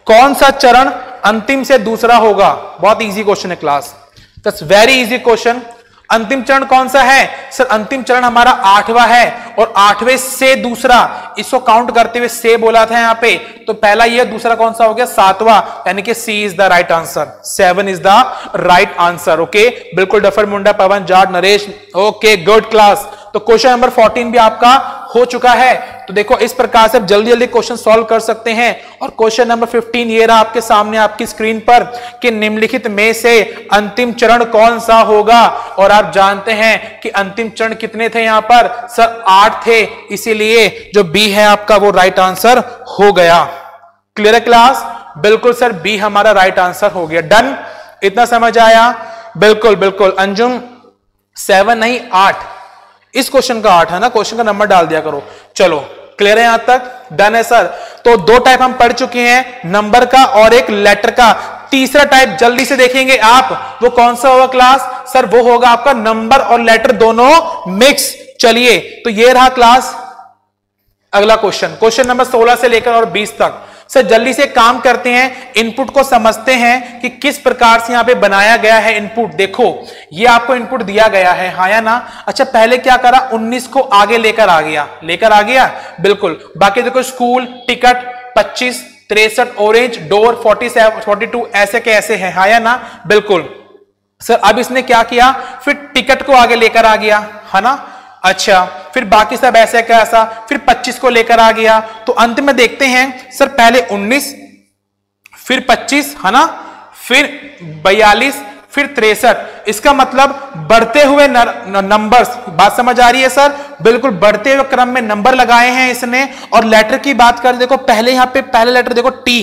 कौन सा चरण अंतिम से दूसरा होगा? बहुत इजी क्वेश्चन है class, that's very easy question. अंतिम चरण कौन सा है सर? अंतिम चरण हमारा 8वां है, और 8वें से दूसरा, इसको काउंट करते हुए से बोला था यहां पे, तो पहला ये, दूसरा कौन सा हो गया, 7वां, यानी कि C is the right answer. 7 is the right answer. Okay, बिल्कुल डफर मुंडा, Pawan, Jat, Naresh. Okay good class. तो क्वेश्चन नंबर 14 भी आपका हो चुका है। तो देखो इस प्रकार से आप जल्दी जल्दी क्वेश्चन सॉल्व कर सकते हैं। और क्वेश्चन नंबर 15 ये रहा आपके सामने आपकी स्क्रीन पर कि निम्नलिखित में से अंतिम चरण कौन सा होगा? और आप जानते हैं कि अंतिम चरण कितने थे यहां पर सर? 8 थे, इसीलिए जो बी है आपका वो राइट आंसर हो गया। क्लियर है क्लास? बिल्कुल सर, बी हमारा राइट आंसर हो गया। डन, इतना समझ आया? बिल्कुल बिल्कुल। अंजुम 7 नहीं 8, इस क्वेश्चन का 8 है ना, क्वेश्चन का नंबर डाल दिया करो। चलो क्लियर है यहां तक? डन है सर। तो 2 टाइप हम पढ़ चुके हैं, नंबर का और एक लेटर का। तीसरा टाइप जल्दी से देखेंगे आप, वो कौन सा होगा क्लास? सर वो होगा आपका नंबर और लेटर दोनों मिक्स। चलिए, तो ये रहा क्लास अगला क्वेश्चन, क्वेश्चन नंबर 16 से लेकर और 20 तक। सर जल्दी से काम करते हैं, इनपुट को समझते हैं कि किस प्रकार से यहां पे बनाया गया है इनपुट। देखो ये आपको इनपुट दिया गया है, हाँ या ना? अच्छा पहले क्या करा, 19 को आगे लेकर आ गया, बिल्कुल। बाकी देखो स्कूल, टिकट, 25, 63, ऑरेंज, डोर, 47, 42 ऐसे के ऐसे है, हाँ या ना? बिल्कुल सर। अब इसने क्या किया, फिर टिकट को आगे लेकर आ गया, है ना? अच्छा, फिर बाकी सब ऐसे का ऐसा, फिर 25 को लेकर आ गया। तो अंत में देखते हैं सर, पहले 19, फिर 25, है ना? फिर 42, फिर 63। इसका मतलब बढ़ते हुए नंबर्स, बात समझ आ रही है सर? बिल्कुल बढ़ते हुए क्रम में नंबर लगाए हैं इसने। और लेटर की बात करें, देखो पहले यहां पे पहले लेटर देखो टी,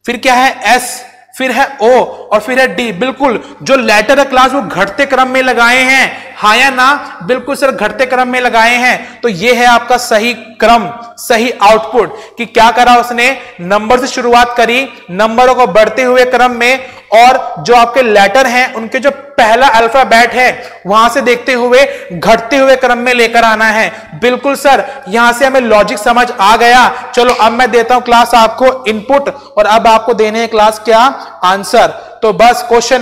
फिर क्या है एस, फिर है ओ, और फिर है डी। बिल्कुल जो लेटर है क्लास वो घटते क्रम में लगाए हैं, हाँ या ना? बिल्कुल सर, घटते क्रम में लगाए हैं। तो ये है आपका सही क्रम, सही आउटपुट। कि क्या करा उसने, नंबर से शुरुआत करी, नंबरों को बढ़ते हुए क्रम में, और जो आपके लेटर हैं उनके जो पहला अल्फाबेट है वहां से देखते हुए घटते हुए क्रम में लेकर आना है। बिल्कुल सर, यहां से हमें लॉजिक समझ आ गया। चलो अब मैं देता हूं क्लास आपको इनपुट, और अब आपको देने हैं क्लास क्या, आंसर। तो बस क्वेश्चन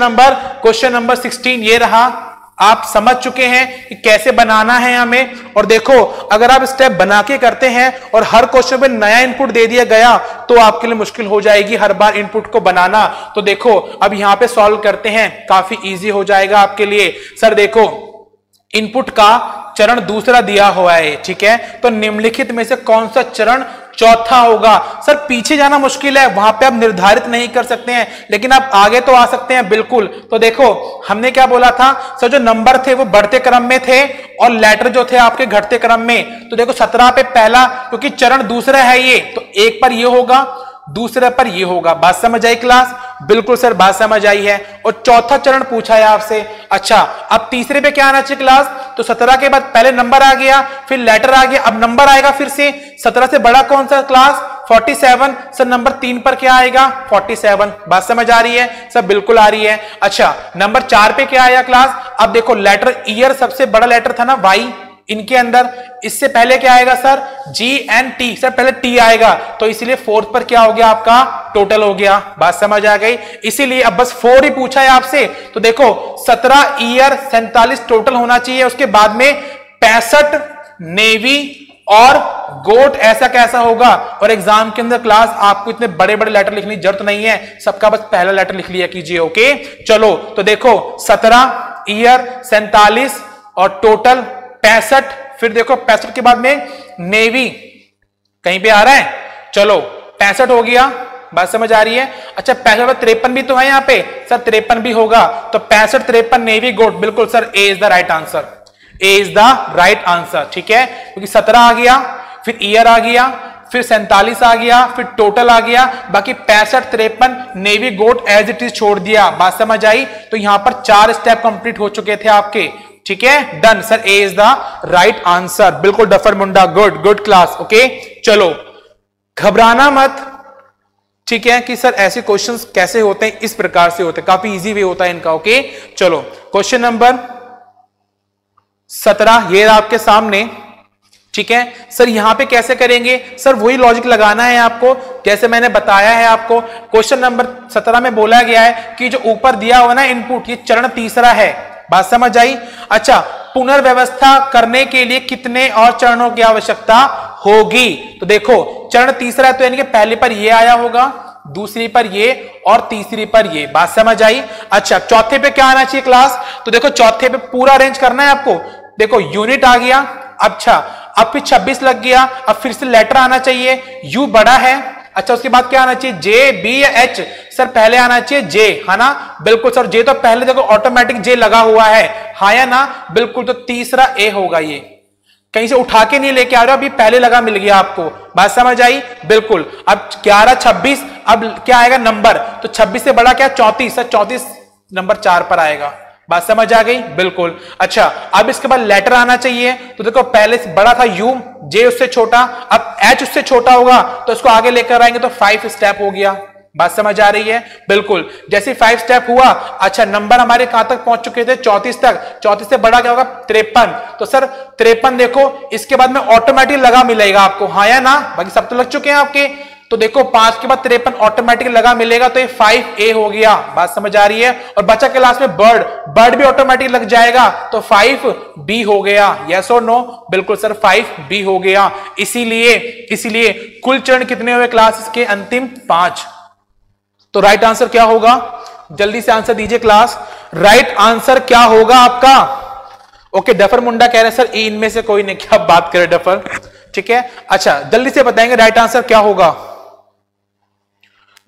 नंबर 16 ये रहा। आप समझ चुके हैं कि कैसे बनाना है हमें। और देखो अगर आप स्टेप बना के करते हैं और हर क्वेश्चन पे नया इनपुट दे दिया गया तो आपके लिए मुश्किल हो जाएगी हर बार इनपुट को बनाना। तो देखो अब यहां पे सॉल्व करते हैं, काफी इजी हो जाएगा आपके लिए। सर देखो इनपुट का चरण दूसरा दिया हुआ है, ठीक है? तो निम्नलिखित में से कौन सा चरण चौथा होगा? सर पीछे जाना मुश्किल है, वहां पे आप निर्धारित नहीं कर सकते हैं, लेकिन आप आगे तो आ सकते हैं बिल्कुल। तो देखो हमने क्या बोला था सर, जो नंबर थे वो बढ़ते क्रम में थे और लेटर जो थे आपके घटते क्रम में। तो देखो 17 पे पहला, क्योंकि चरण दूसरा है ये, तो एक पर ये होगा, दूसरे पर ये होगा। बात समझ आई क्लास? बिल्कुल सर, बात समझ आई है। और चौथा चरण पूछा है आपसे। अच्छा अब तीसरे पे क्या आना चाहिए क्लास? तो 17 के बाद पहले नंबर आ गया, फिर लेटर आ गया, अब नंबर आएगा फिर से। 17 से बड़ा कौन सा क्लास? 47। सर नंबर 3 पर क्या आएगा? 47। बात समझ आ रही है सब? बिल्कुल आ रही है। अच्छा नंबर 4 पे क्या आया क्लास? अब देखो लेटर ईयर सबसे बड़ा लेटर था ना वाई, इनके अंदर इससे पहले क्या आएगा sir, G N T, sir पहले टी आएगा, तो इसीलिए फोर्थ पर क्या हो गया आपका, टोटल हो गया। बात समझ आ गई। इसीलिए अब बस 4 ही पूछा है आपसे, तो देखो 17 ईयर 47 टोटल होना चाहिए, उसके बाद में 65 नेवी और गोट, ऐसा कैसा होगा। और एग्जाम के अंदर क्लास आपको इतने बड़े बड़े लेटर लिखने की जरूरत नहीं है, सबका बस पहला लेटर लिख लिया कीजिए। ओके चलो, तो देखो 17 ईयर 47 और टोटल 65, फिर देखो 65 के बाद में नेवी कहीं पे आ रहा है, चलो 65 हो गया, बात समझ आ रही है। अच्छा 65 53 भी तो है यहाँ पे सर, 53 भी होगा, तो 65 53 नेवी गोट, बिल्कुल sir A is the right answer, A is the right answer, ठीक है, क्योंकि 17 आ गया, फिर ईयर आ गया, फिर 47 आ गया, फिर टोटल आ गया, बाकी 65 53 नेवी गोट एज इट इज छोड़ दिया। बात समझ आई। तो यहां पर 4 स्टेप कंप्लीट हो चुके थे आपके, ठीक है, done sir, A is the right answer, बिल्कुल डफर मुंडा, गुड गुड क्लास। ओके चलो, घबराना मत, ठीक है, कि सर ऐसे क्वेश्चंस कैसे होते हैं, इस प्रकार से होते हैं, काफी इजी वे होता है इनका। ओके चलो, क्वेश्चन नंबर 17 ये आपके सामने, ठीक है सर, यहां पे कैसे करेंगे सर, वही लॉजिक लगाना है आपको, जैसे मैंने बताया है आपको। क्वेश्चन नंबर 17 में बोला गया है कि जो ऊपर दिया हुआ ना इनपुट, ये चरण तीसरा है, बात समझ आई। अच्छा, पुनर्व्यवस्था करने के लिए कितने और चरणों की आवश्यकता होगी, तो देखो चरण तीसरा है, तो यानी कि पहले पर ये आया होगा, दूसरी पर ये और तीसरी पर ये, बात समझ आई। अच्छा, चौथे पे क्या आना चाहिए क्लास, तो देखो चौथे पे पूरा अरेंज करना है आपको, देखो यूनिट आ गया, अच्छा अब फिर 26 लग गया, अब फिर से लेटर आना चाहिए, यू बड़ा है, अच्छा उसके बाद क्या आना चाहिए, जे बी या एच, सर पहले आना चाहिए जे, है ना, बिल्कुल सर, जे तो पहले देखो ऑटोमेटिक जे लगा हुआ है, हाँ या ना, बिल्कुल, तो तीसरा ए होगा, ये कहीं से उठा के नहीं लेके आ रहे हो, अभी पहले लगा मिल गया आपको, बात समझ आई, बिल्कुल। अब 11 26, अब क्या आएगा नंबर, तो 26 से बड़ा क्या 34, सर 34 नंबर 4 पर आएगा, बात समझ आ गई, बिल्कुल। अच्छा, अब इसके बाद लेटर आना चाहिए, तो देखो पहले से बड़ा था यू, जे उससे छोटा, अब एच उससे छोटा होगा, तो इसको आगे लेकर आएंगे तो 5 स्टेप हो गया, बात समझ आ रही है, बिल्कुल। जैसे 5 स्टेप हुआ, अच्छा नंबर हमारे कहां तक पहुंच चुके थे, 34 तक, 34 से बड़ा क्या होगा 53, तो सर 53 देखो इसके बाद में ऑटोमेटिक लगा मिलेगा आपको, हाँ या ना, बाकी सब तो लग चुके हैं आपके, तो देखो 5 के बाद 53 ऑटोमेटिक लगा मिलेगा, तो ये 5A हो गया, बात समझ आ रही है। और बचा क्लास में बर्ड, बर्ड भी ऑटोमेटिक लग जाएगा, तो 5B हो गया, यस और नो, बिल्कुल सर 5B हो गया। इसीलिए कुल चरण कितने हुए क्लास के, अंतिम 5। तो राइट आंसर क्या होगा, जल्दी से आंसर दीजिए क्लास, राइट आंसर क्या होगा आपका। ओके, डफर मुंडा कह रहे हैं सर इनमें से कोई नहीं, क्या बात करे डफर, ठीक है। अच्छा जल्दी से बताएंगे राइट आंसर क्या होगा।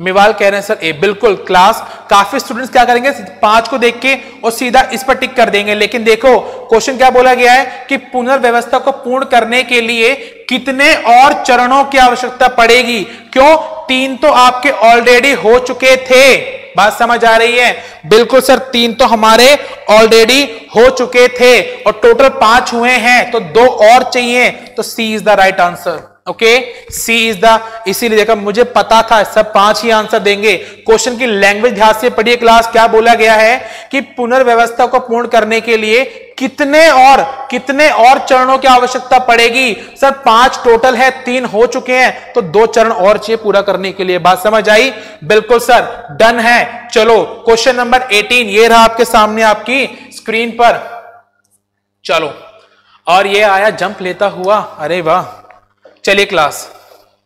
मेवाल कह रहे हैं सर ए, बिल्कुल क्लास, काफी स्टूडेंट्स क्या करेंगे 5 को देख के और सीधा इस पर टिक कर देंगे, लेकिन देखो क्वेश्चन क्या बोला गया है कि पुनर्व्यवस्था को पूर्ण करने के लिए कितने और चरणों की आवश्यकता पड़ेगी, क्यों, 3 तो आपके ऑलरेडी हो चुके थे, बात समझ आ रही है, बिल्कुल सर 3 तो हमारे ऑलरेडी हो चुके थे और टोटल 5 हुए हैं, तो 2 और चाहिए, तो C is the right answer. Okay, C is the, इसीलिए देखो मुझे पता था सब 5 ही आंसर देंगे। क्वेश्चन की लैंग्वेज ध्यान से पढ़िए क्लास, क्या बोला गया है कि पुनर्व्यवस्था को पूर्ण करने के लिए कितने और चरणों की आवश्यकता पड़ेगी, सर 5 टोटल है, 3 हो चुके हैं, तो 2 चरण और चाहिए पूरा करने के लिए, बात समझ आई, बिल्कुल सर डन है। चलो क्वेश्चन नंबर 18 ये रहा आपके सामने आपकी स्क्रीन पर, चलो, और ये आया जंप लेता हुआ, अरे वाह, चलिए क्लास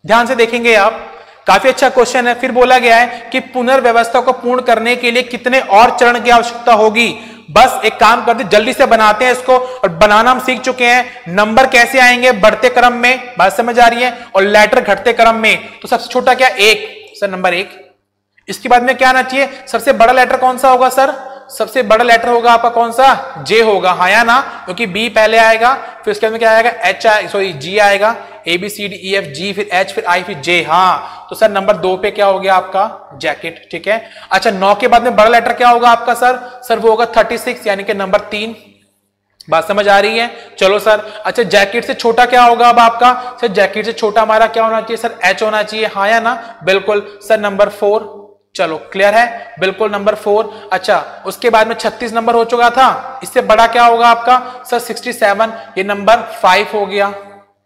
ध्यान से देखेंगे आप, काफी अच्छा क्वेश्चन है। फिर बोला गया है कि पुनर्व्यवस्था को पूर्ण करने के लिए कितने और चरण की आवश्यकता होगी। बस एक काम करते जल्दी से बनाते हैं इसको, और बनाना हम सीख चुके हैं, नंबर कैसे आएंगे बढ़ते क्रम में, बात समझ आ रही है, और लेटर घटते क्रम में, तो सबसे छोटा क्या 1, सर नंबर 1, इसके बाद में क्या आना चाहिए, सबसे बड़ा लेटर कौन सा होगा सर, सबसे बड़ा लेटर होगा आपका कौन सा, जे होगा, हाँ या ना, क्योंकि बी पहले आएगा, फिर उसके बाद क्या आएगा एच, सॉरी जी आएगा, a b c d e f g, फिर एच, फिर आई, फिर जे, हाँ, तो सर नंबर 2 पे क्या हो गया आपका जैकेट, ठीक है। अच्छा 9 के बाद में बड़ा लेटर क्या होगा आपका सर वो होगा 36, यानी कि नंबर 3, बात समझ आ रही है। चलो सर, अच्छा जैकेट से छोटा क्या होगा अब आपका, सर जैकेट से छोटा हमारा क्या होना चाहिए सर, एच होना चाहिए, हाँ या ना, बिल्कुल सर नंबर 4, चलो क्लियर है, बिल्कुल नंबर 4। अच्छा उसके बाद में 36 नंबर हो चुका था, इससे बड़ा क्या होगा आपका सर 67, ये नंबर 5 हो गया,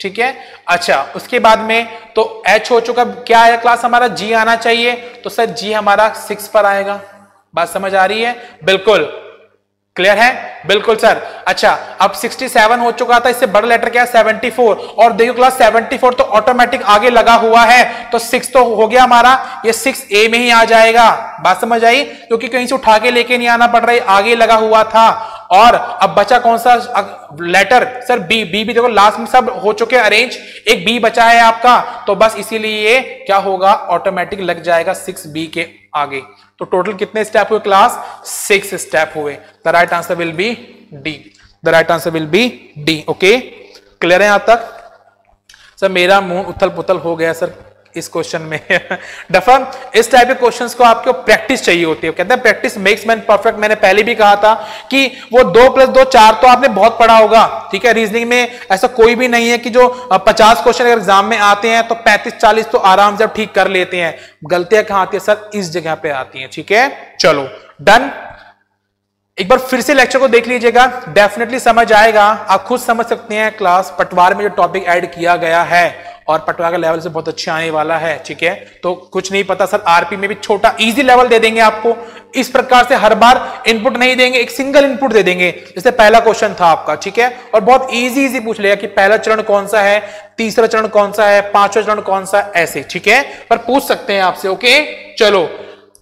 ठीक है। अच्छा उसके बाद में तो H हो चुका, क्या है क्लास हमारा G आना चाहिए, तो सर G हमारा 6 पर आएगा। बात समझ आ रही है, बिल्कुल क्लियर है, बिल्कुल सर। अच्छा अब 67 हो चुका था, इससे बड़ा लेटर क्या है 74, और देखो क्लास 74 तो ऑटोमेटिक आगे लगा हुआ है, तो 6 तो हो गया हमारा, ये 6A में ही आ जाएगा। बात समझ आई, क्योंकि कहीं से उठा के लेके नहीं आना पड़ रहा है, आगे लगा हुआ था। और अब बचा कौन सा लेटर सर बी, बी भी देखो लास्ट में सब हो चुके अरेंज, एक बी बचा है आपका, तो बस इसीलिए ये क्या होगा ऑटोमेटिक लग जाएगा 6B के आगे। तो टोटल कितने स्टेप हुए क्लास 6 स्टेप हुए। The right answer will be D, the right answer will be D. Okay clear है यहां तक सर? मेरा मुंह उथल पुथल हो गया सर इस क्वेश्चन में। दफा इस टाइप के क्वेश्चंस को आपको प्रैक्टिस चाहिए होती है, कहते हैं प्रैक्टिस मेक्स मैन परफेक्ट। मैंने पहले भी कहा था कि वो 2 + 2 4 तो आपने बहुत पढ़ा होगा, ठीक है। रीजनिंग में ऐसा कोई भी नहीं है कि जो 50 क्वेश्चन अगर एग्जाम में आते हैं तो 35-40 तो आराम से आप ठीक कर लेते हैं। गलतियां कहां आती है सर? इस जगह पे आती हैं, ठीक है। चलो डन, एक बार फिर से लेक्चर को देख लीजिएगा, डेफिनेटली समझ आएगा। आप खुद समझ सकते हैं क्लास पटवार में जो टॉपिक ऐड किया गया है, और पटवार का लेवल से बहुत अच्छा आने वाला है, ठीक है। तो कुछ नहीं पता सर, आरपी में भी छोटा इजी लेवल दे देंगे आपको। इस प्रकार से हर बार इनपुट नहीं देंगे, एक सिंगल इनपुट दे देंगे। जैसे पहला क्वेश्चन था आपका, ठीक है, और बहुत इजी पूछ लेगा कि पहला चरण कौन सा है, तीसरा चरण कौन सा है, पांचवा चरण कौन सा, ऐसे, ठीक है, पर पूछ सकते हैं आपसे। ओके चलो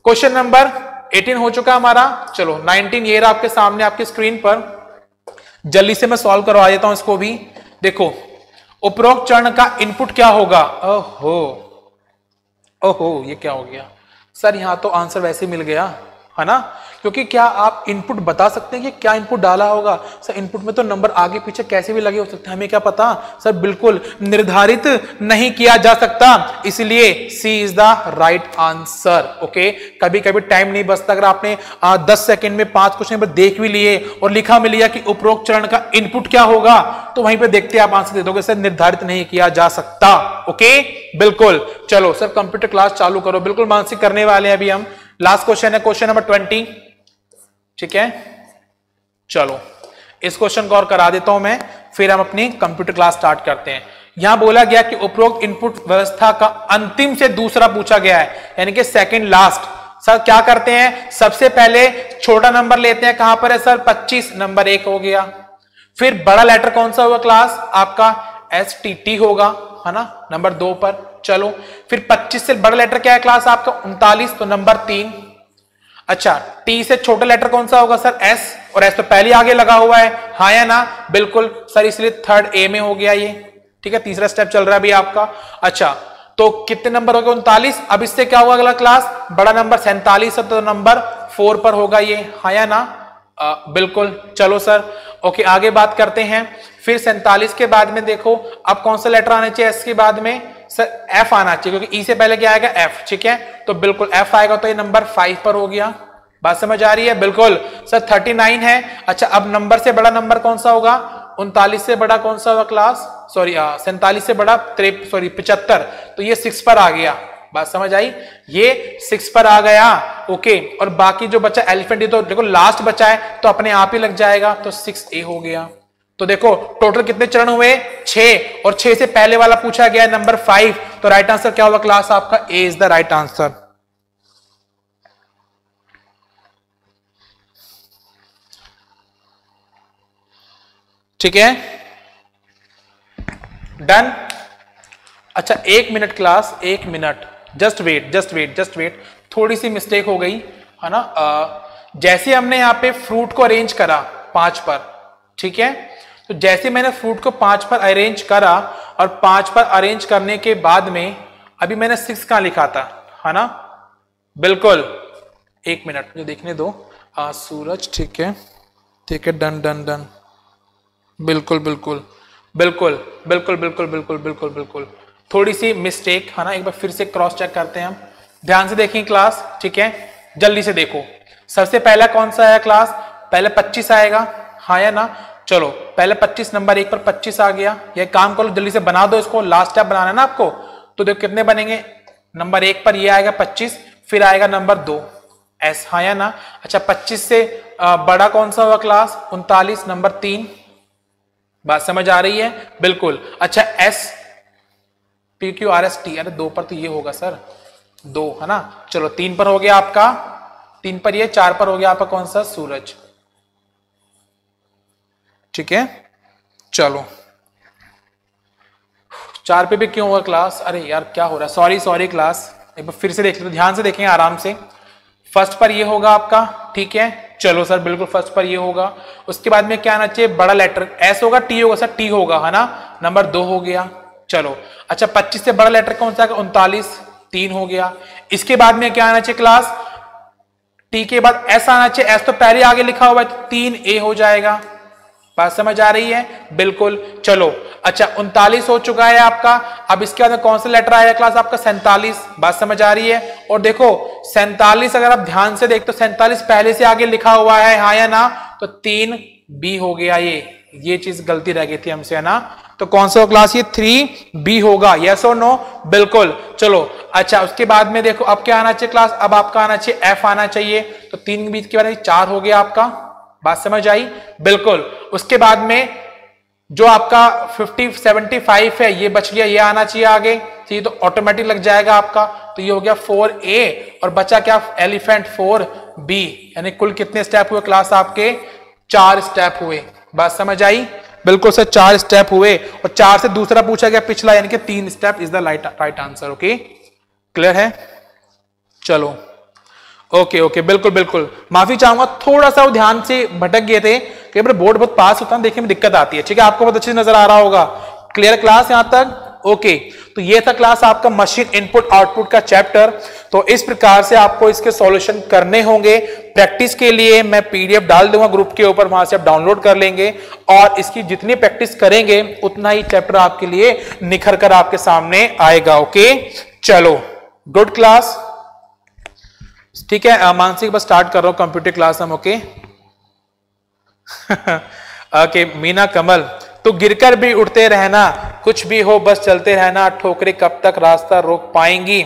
क्वेश्चन नंबर 18 हो चुका हमारा। चलो 19 ये रहा आपके सामने आपकी स्क्रीन पर, जल्दी से मैं सॉल्व करवा देता हूं इसको भी। देखो उपरोक्त चरण का इनपुट क्या होगा? ओहो ओहो ये क्या हो गया सर? यहां तो आंसर वैसे मिल गया है ना, क्योंकि क्या आप इनपुट बता सकते हैं कि क्या इनपुट डाला होगा? सर इनपुट में तो नंबर आगे पीछे कैसे भी लगे हो सकते हैं, हमें क्या पता सर? बिल्कुल निर्धारित नहीं किया जा सकता, इसलिए C is the right answer. Okay कभी कभी टाइम नहीं बचता, अगर आपने 10 सेकंड में 5 क्वेश्चन पर देख भी लिए और लिखा भी लिया कि उपरोक्त चरण का इनपुट क्या होगा, तो वहीं पर देखते आप आंसर दे दोगे सर निर्धारित नहीं किया जा सकता। ओके बिल्कुल। चलो सर कंप्यूटर क्लास चालू करो, बिल्कुल मानसिक करने वाले हैं अभी हम। लास्ट क्वेश्चन है क्वेश्चन नंबर 20, ठीक है। चलो इस क्वेश्चन को और करा देता हूं मैं, फिर हम अपनी कंप्यूटर क्लास स्टार्ट करते हैं। यहां बोला गया कि उपरोक्त इनपुट व्यवस्था का अंतिम से दूसरा पूछा गया है, यानी कि सेकंड लास्ट। सर क्या करते हैं, सबसे पहले छोटा नंबर लेते हैं, कहां पर है सर 25, नंबर 1 हो गया। फिर बड़ा लेटर कौन सा होगा क्लास? आपका STT होगा, है ना, नंबर 2 पर। चलो फिर 25 से बड़ा लेटर क्या है क्लास आपका? 39, तो नंबर 3। अच्छा T से छोटा लेटर कौन सा होगा सर? S, और S तो पहले आगे लगा हुआ है, हाँ या ना? बिल्कुल सर, इसलिए 3rd A में हो गया ये, ठीक है। तीसरा स्टेप चल रहा है अभी आपका। अच्छा तो कितने नंबर हो गए? 39। अब इससे क्या होगा अगला क्लास? बड़ा नंबर 47 है, तो नंबर 4 पर होगा ये, हाँ या ना? बिल्कुल। चलो सर ओके आगे बात करते हैं। फिर 47 के बाद में देखो अब कौन सा लेटर आना चाहिए? S के बाद में सर F आना चाहिए, क्योंकि E से पहले क्या आएगा? F, ठीक है। तो बिल्कुल F आएगा, तो ये नंबर 5 पर हो गया। बात समझ आ रही है? बिल्कुल सर 39 है। अच्छा अब नंबर से बड़ा नंबर कौन सा होगा? 39 से बड़ा कौन सा होगा क्लास? सॉरी 47 से बड़ा 75, तो ये 6 पर आ गया। बात समझ आई? ये 6 पर आ गया। ओके और बाकी जो बचा एलिफेंट, ये तो देखो लास्ट बचा है, तो अपने आप ही लग जाएगा, तो 6A हो गया। तो देखो टोटल कितने चरण हुए? 6, और 6 से पहले वाला पूछा गया नंबर 5, तो राइट आंसर क्या होगा क्लास आपका? A is the right answer. ठीक है डन। अच्छा 1 minute class, 1 minute, just wait, थोड़ी सी मिस्टेक हो गई है ना। जैसे हमने यहाँ पे फ्रूट को अरेंज करा 5 पर, ठीक है, तो जैसे मैंने फ्रूट को 5 पर अरेंज करा, और 5 पर अरेंज करने के बाद में अभी मैंने 6 कहां लिखा था, है ना? बिल्कुल 1 मिनट मुझे देखने दो। सूरज, ठीक है डन। बिल्कुल थोड़ी सी मिस्टेक है ना, एक बार फिर से क्रॉस चेक करते हैं हम। ध्यान से देखें क्लास, ठीक है, जल्दी से देखो। सबसे पहला कौन सा है क्लास? पहले 25 आएगा, हाँ या ना? चलो पहले 25, नंबर 1 पर 25 आ गया। ये काम करो जल्दी से बना दो इसको, लास्ट स्टेप बनाना है ना आपको। तो देखो कितने बनेंगे? नंबर 1 पर ये आएगा 25, फिर आएगा नंबर 2 एस, हाँ या ना। अच्छा 25 से बड़ा कौन सा होगा क्लास 39, नंबर 3। बात समझ आ रही है? बिल्कुल। अच्छा S P Q R S T, अरे 2 पर तो ये होगा सर, 2 है ना। चलो 3 पर हो गया आपका, 3 पर ये, 4 पर हो गया आपका कौन सा सूरज। ठीक है चलो 4 पे भी क्यों होगा क्लास, अरे यार क्या हो रहा है, सॉरी क्लास, एक बार फिर से देख लो, ध्यान से देखेंगे आराम से। फर्स्ट पर ये होगा आपका, ठीक है चलो सर बिल्कुल फर्स्ट पर ये होगा। उसके बाद में क्या आना चाहिए, बड़ा लेटर एस होगा, टी होगा सर, टी होगा है ना, नंबर 2 हो गया। चलो अच्छा 25 से बड़ा लेटर कौन सा, 39, 3 हो गया। इसके बाद में क्या आना चाहिए क्लास, टी के बाद एस आना चाहिए, एस तो पहले आगे लिखा हुआ है तो 3 ए हो जाएगा। बात समझ आ रही है? बिल्कुल। चलो अच्छा 39 हो चुका है आपका। अब इसके बाद कौन सा लेटर आएगा क्लास आपका, 47। बात समझ आ रही है? और देखो 47 अगर आप ध्यान से देखते तो 47 पहले से आगे लिखा हुआ है, हाँ या ना, तो 3 बी हो गया। ये चीज गलती रह गई थी हमसे, है ना। तो कौन सा क्लास, ये 3 बी होगा, यस और नो? बिल्कुल। चलो अच्छा उसके बाद में देखो अब क्या आना चाहिए क्लास, अब आपका आना चाहिए एफ आना चाहिए, तो 3 बीच के बाद 4 हो गया आपका। बात समझ आई? बिल्कुल। उसके बाद में जो आपका 50 75 है ये बच गया, ये आना चाहिए आगे, ठीक, तो ऑटोमेटिक लग जाएगा आपका। तो ये हो गया 4A और बचा क्या, एलिफेंट 4B। यानी कुल कितने स्टेप हुए क्लास आपके, 4 स्टेप हुए। बात समझ आई? बिल्कुल सर 4 स्टेप हुए, और 4 से दूसरा पूछा गया पिछला, यानी कि 3 step is the right answer. Okay clear है? चलो ओके बिल्कुल माफी चाहूंगा, थोड़ा सा ध्यान से भटक गए थे, कई बार बोर्ड बहुत पास होता है, देखने में दिक्कत आती है। ठीक है आपको बहुत अच्छे से नजर आ रहा होगा, क्लियर क्लास यहां तक? ओके तो ये था क्लास आपका मशीन इनपुट आउटपुट का चैप्टर। तो इस प्रकार से आपको इसके सॉल्यूशन करने होंगे। प्रैक्टिस के लिए मैं पीडीएफ डाल दूंगा ग्रुप के ऊपर, वहां से आप डाउनलोड कर लेंगे, और इसकी जितनी प्रैक्टिस करेंगे उतना ही चैप्टर आपके लिए निखर कर आपके सामने आएगा। ओके चलो गुड क्लास, ठीक है। मानसिक बस स्टार्ट कर रहा हूं कंप्यूटर क्लास हम। ओके ओके मीना कमल, तो गिरकर भी उठते रहना, कुछ भी हो बस चलते रहना, ठोकरे कब तक रास्ता रोक पाएंगी,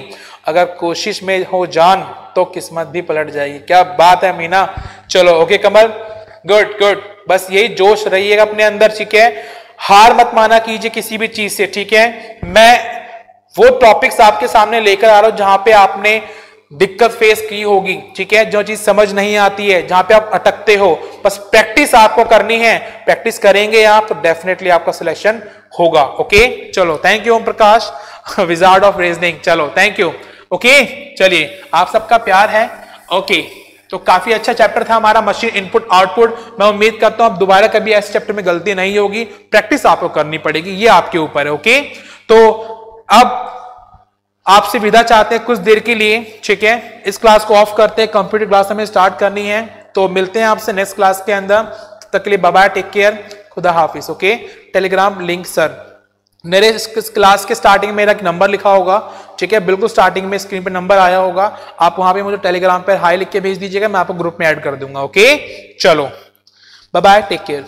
अगर कोशिश में हो जान तो किस्मत भी पलट जाएगी। क्या बात है मीना, चलो ओके कमल गुड, बस यही जोश रहिएगा अपने अंदर, ठीक है। हार मत माना कीजिए किसी भी चीज से, ठीक है। मैं वो टॉपिक्स आपके सामने लेकर आ रहा हूं जहां पे आपने दिक्कत फेस की होगी, ठीक है, जो चीज समझ नहीं आती है, जहां पे आप अटकते हो, बस प्रैक्टिस आपको करनी है। प्रैक्टिस करेंगे आप तो डेफिनेटली आपका सिलेक्शन होगा। ओके चलो thank you Om Prakash, wizard of reasoning, चलो थैंक यू। ओके चलिए आप सबका प्यार है। ओके तो काफी अच्छा चैप्टर था हमारा मशीन इनपुट आउटपुट। मैं उम्मीद करता हूं अब दोबारा कभी ऐसे चैप्टर में गलती नहीं होगी, प्रैक्टिस आपको करनी पड़ेगी, ये आपके ऊपर है। ओके तो अब आपसे विदा चाहते हैं कुछ देर के लिए, ठीक है। इस क्लास को ऑफ करते हैं, कंप्यूटर क्लास हमें स्टार्ट करनी है, तो मिलते हैं आपसे नेक्स्ट क्लास के अंदर। तक के लिए बाय बाय, टेक केयर, खुदा हाफिज। ओके टेलीग्राम लिंक सर मेरे इस क्लास के स्टार्टिंग में मेरा एक नंबर लिखा होगा, ठीक है, बिल्कुल स्टार्टिंग में स्क्रीन पे नंबर आया होगा, आप वहां पे मुझे टेलीग्राम पर हाई लिख के भेज दीजिएगा, मैं आपको ग्रुप में ऐड कर दूंगा। ओके चलो बाय बाय, टेक केयर।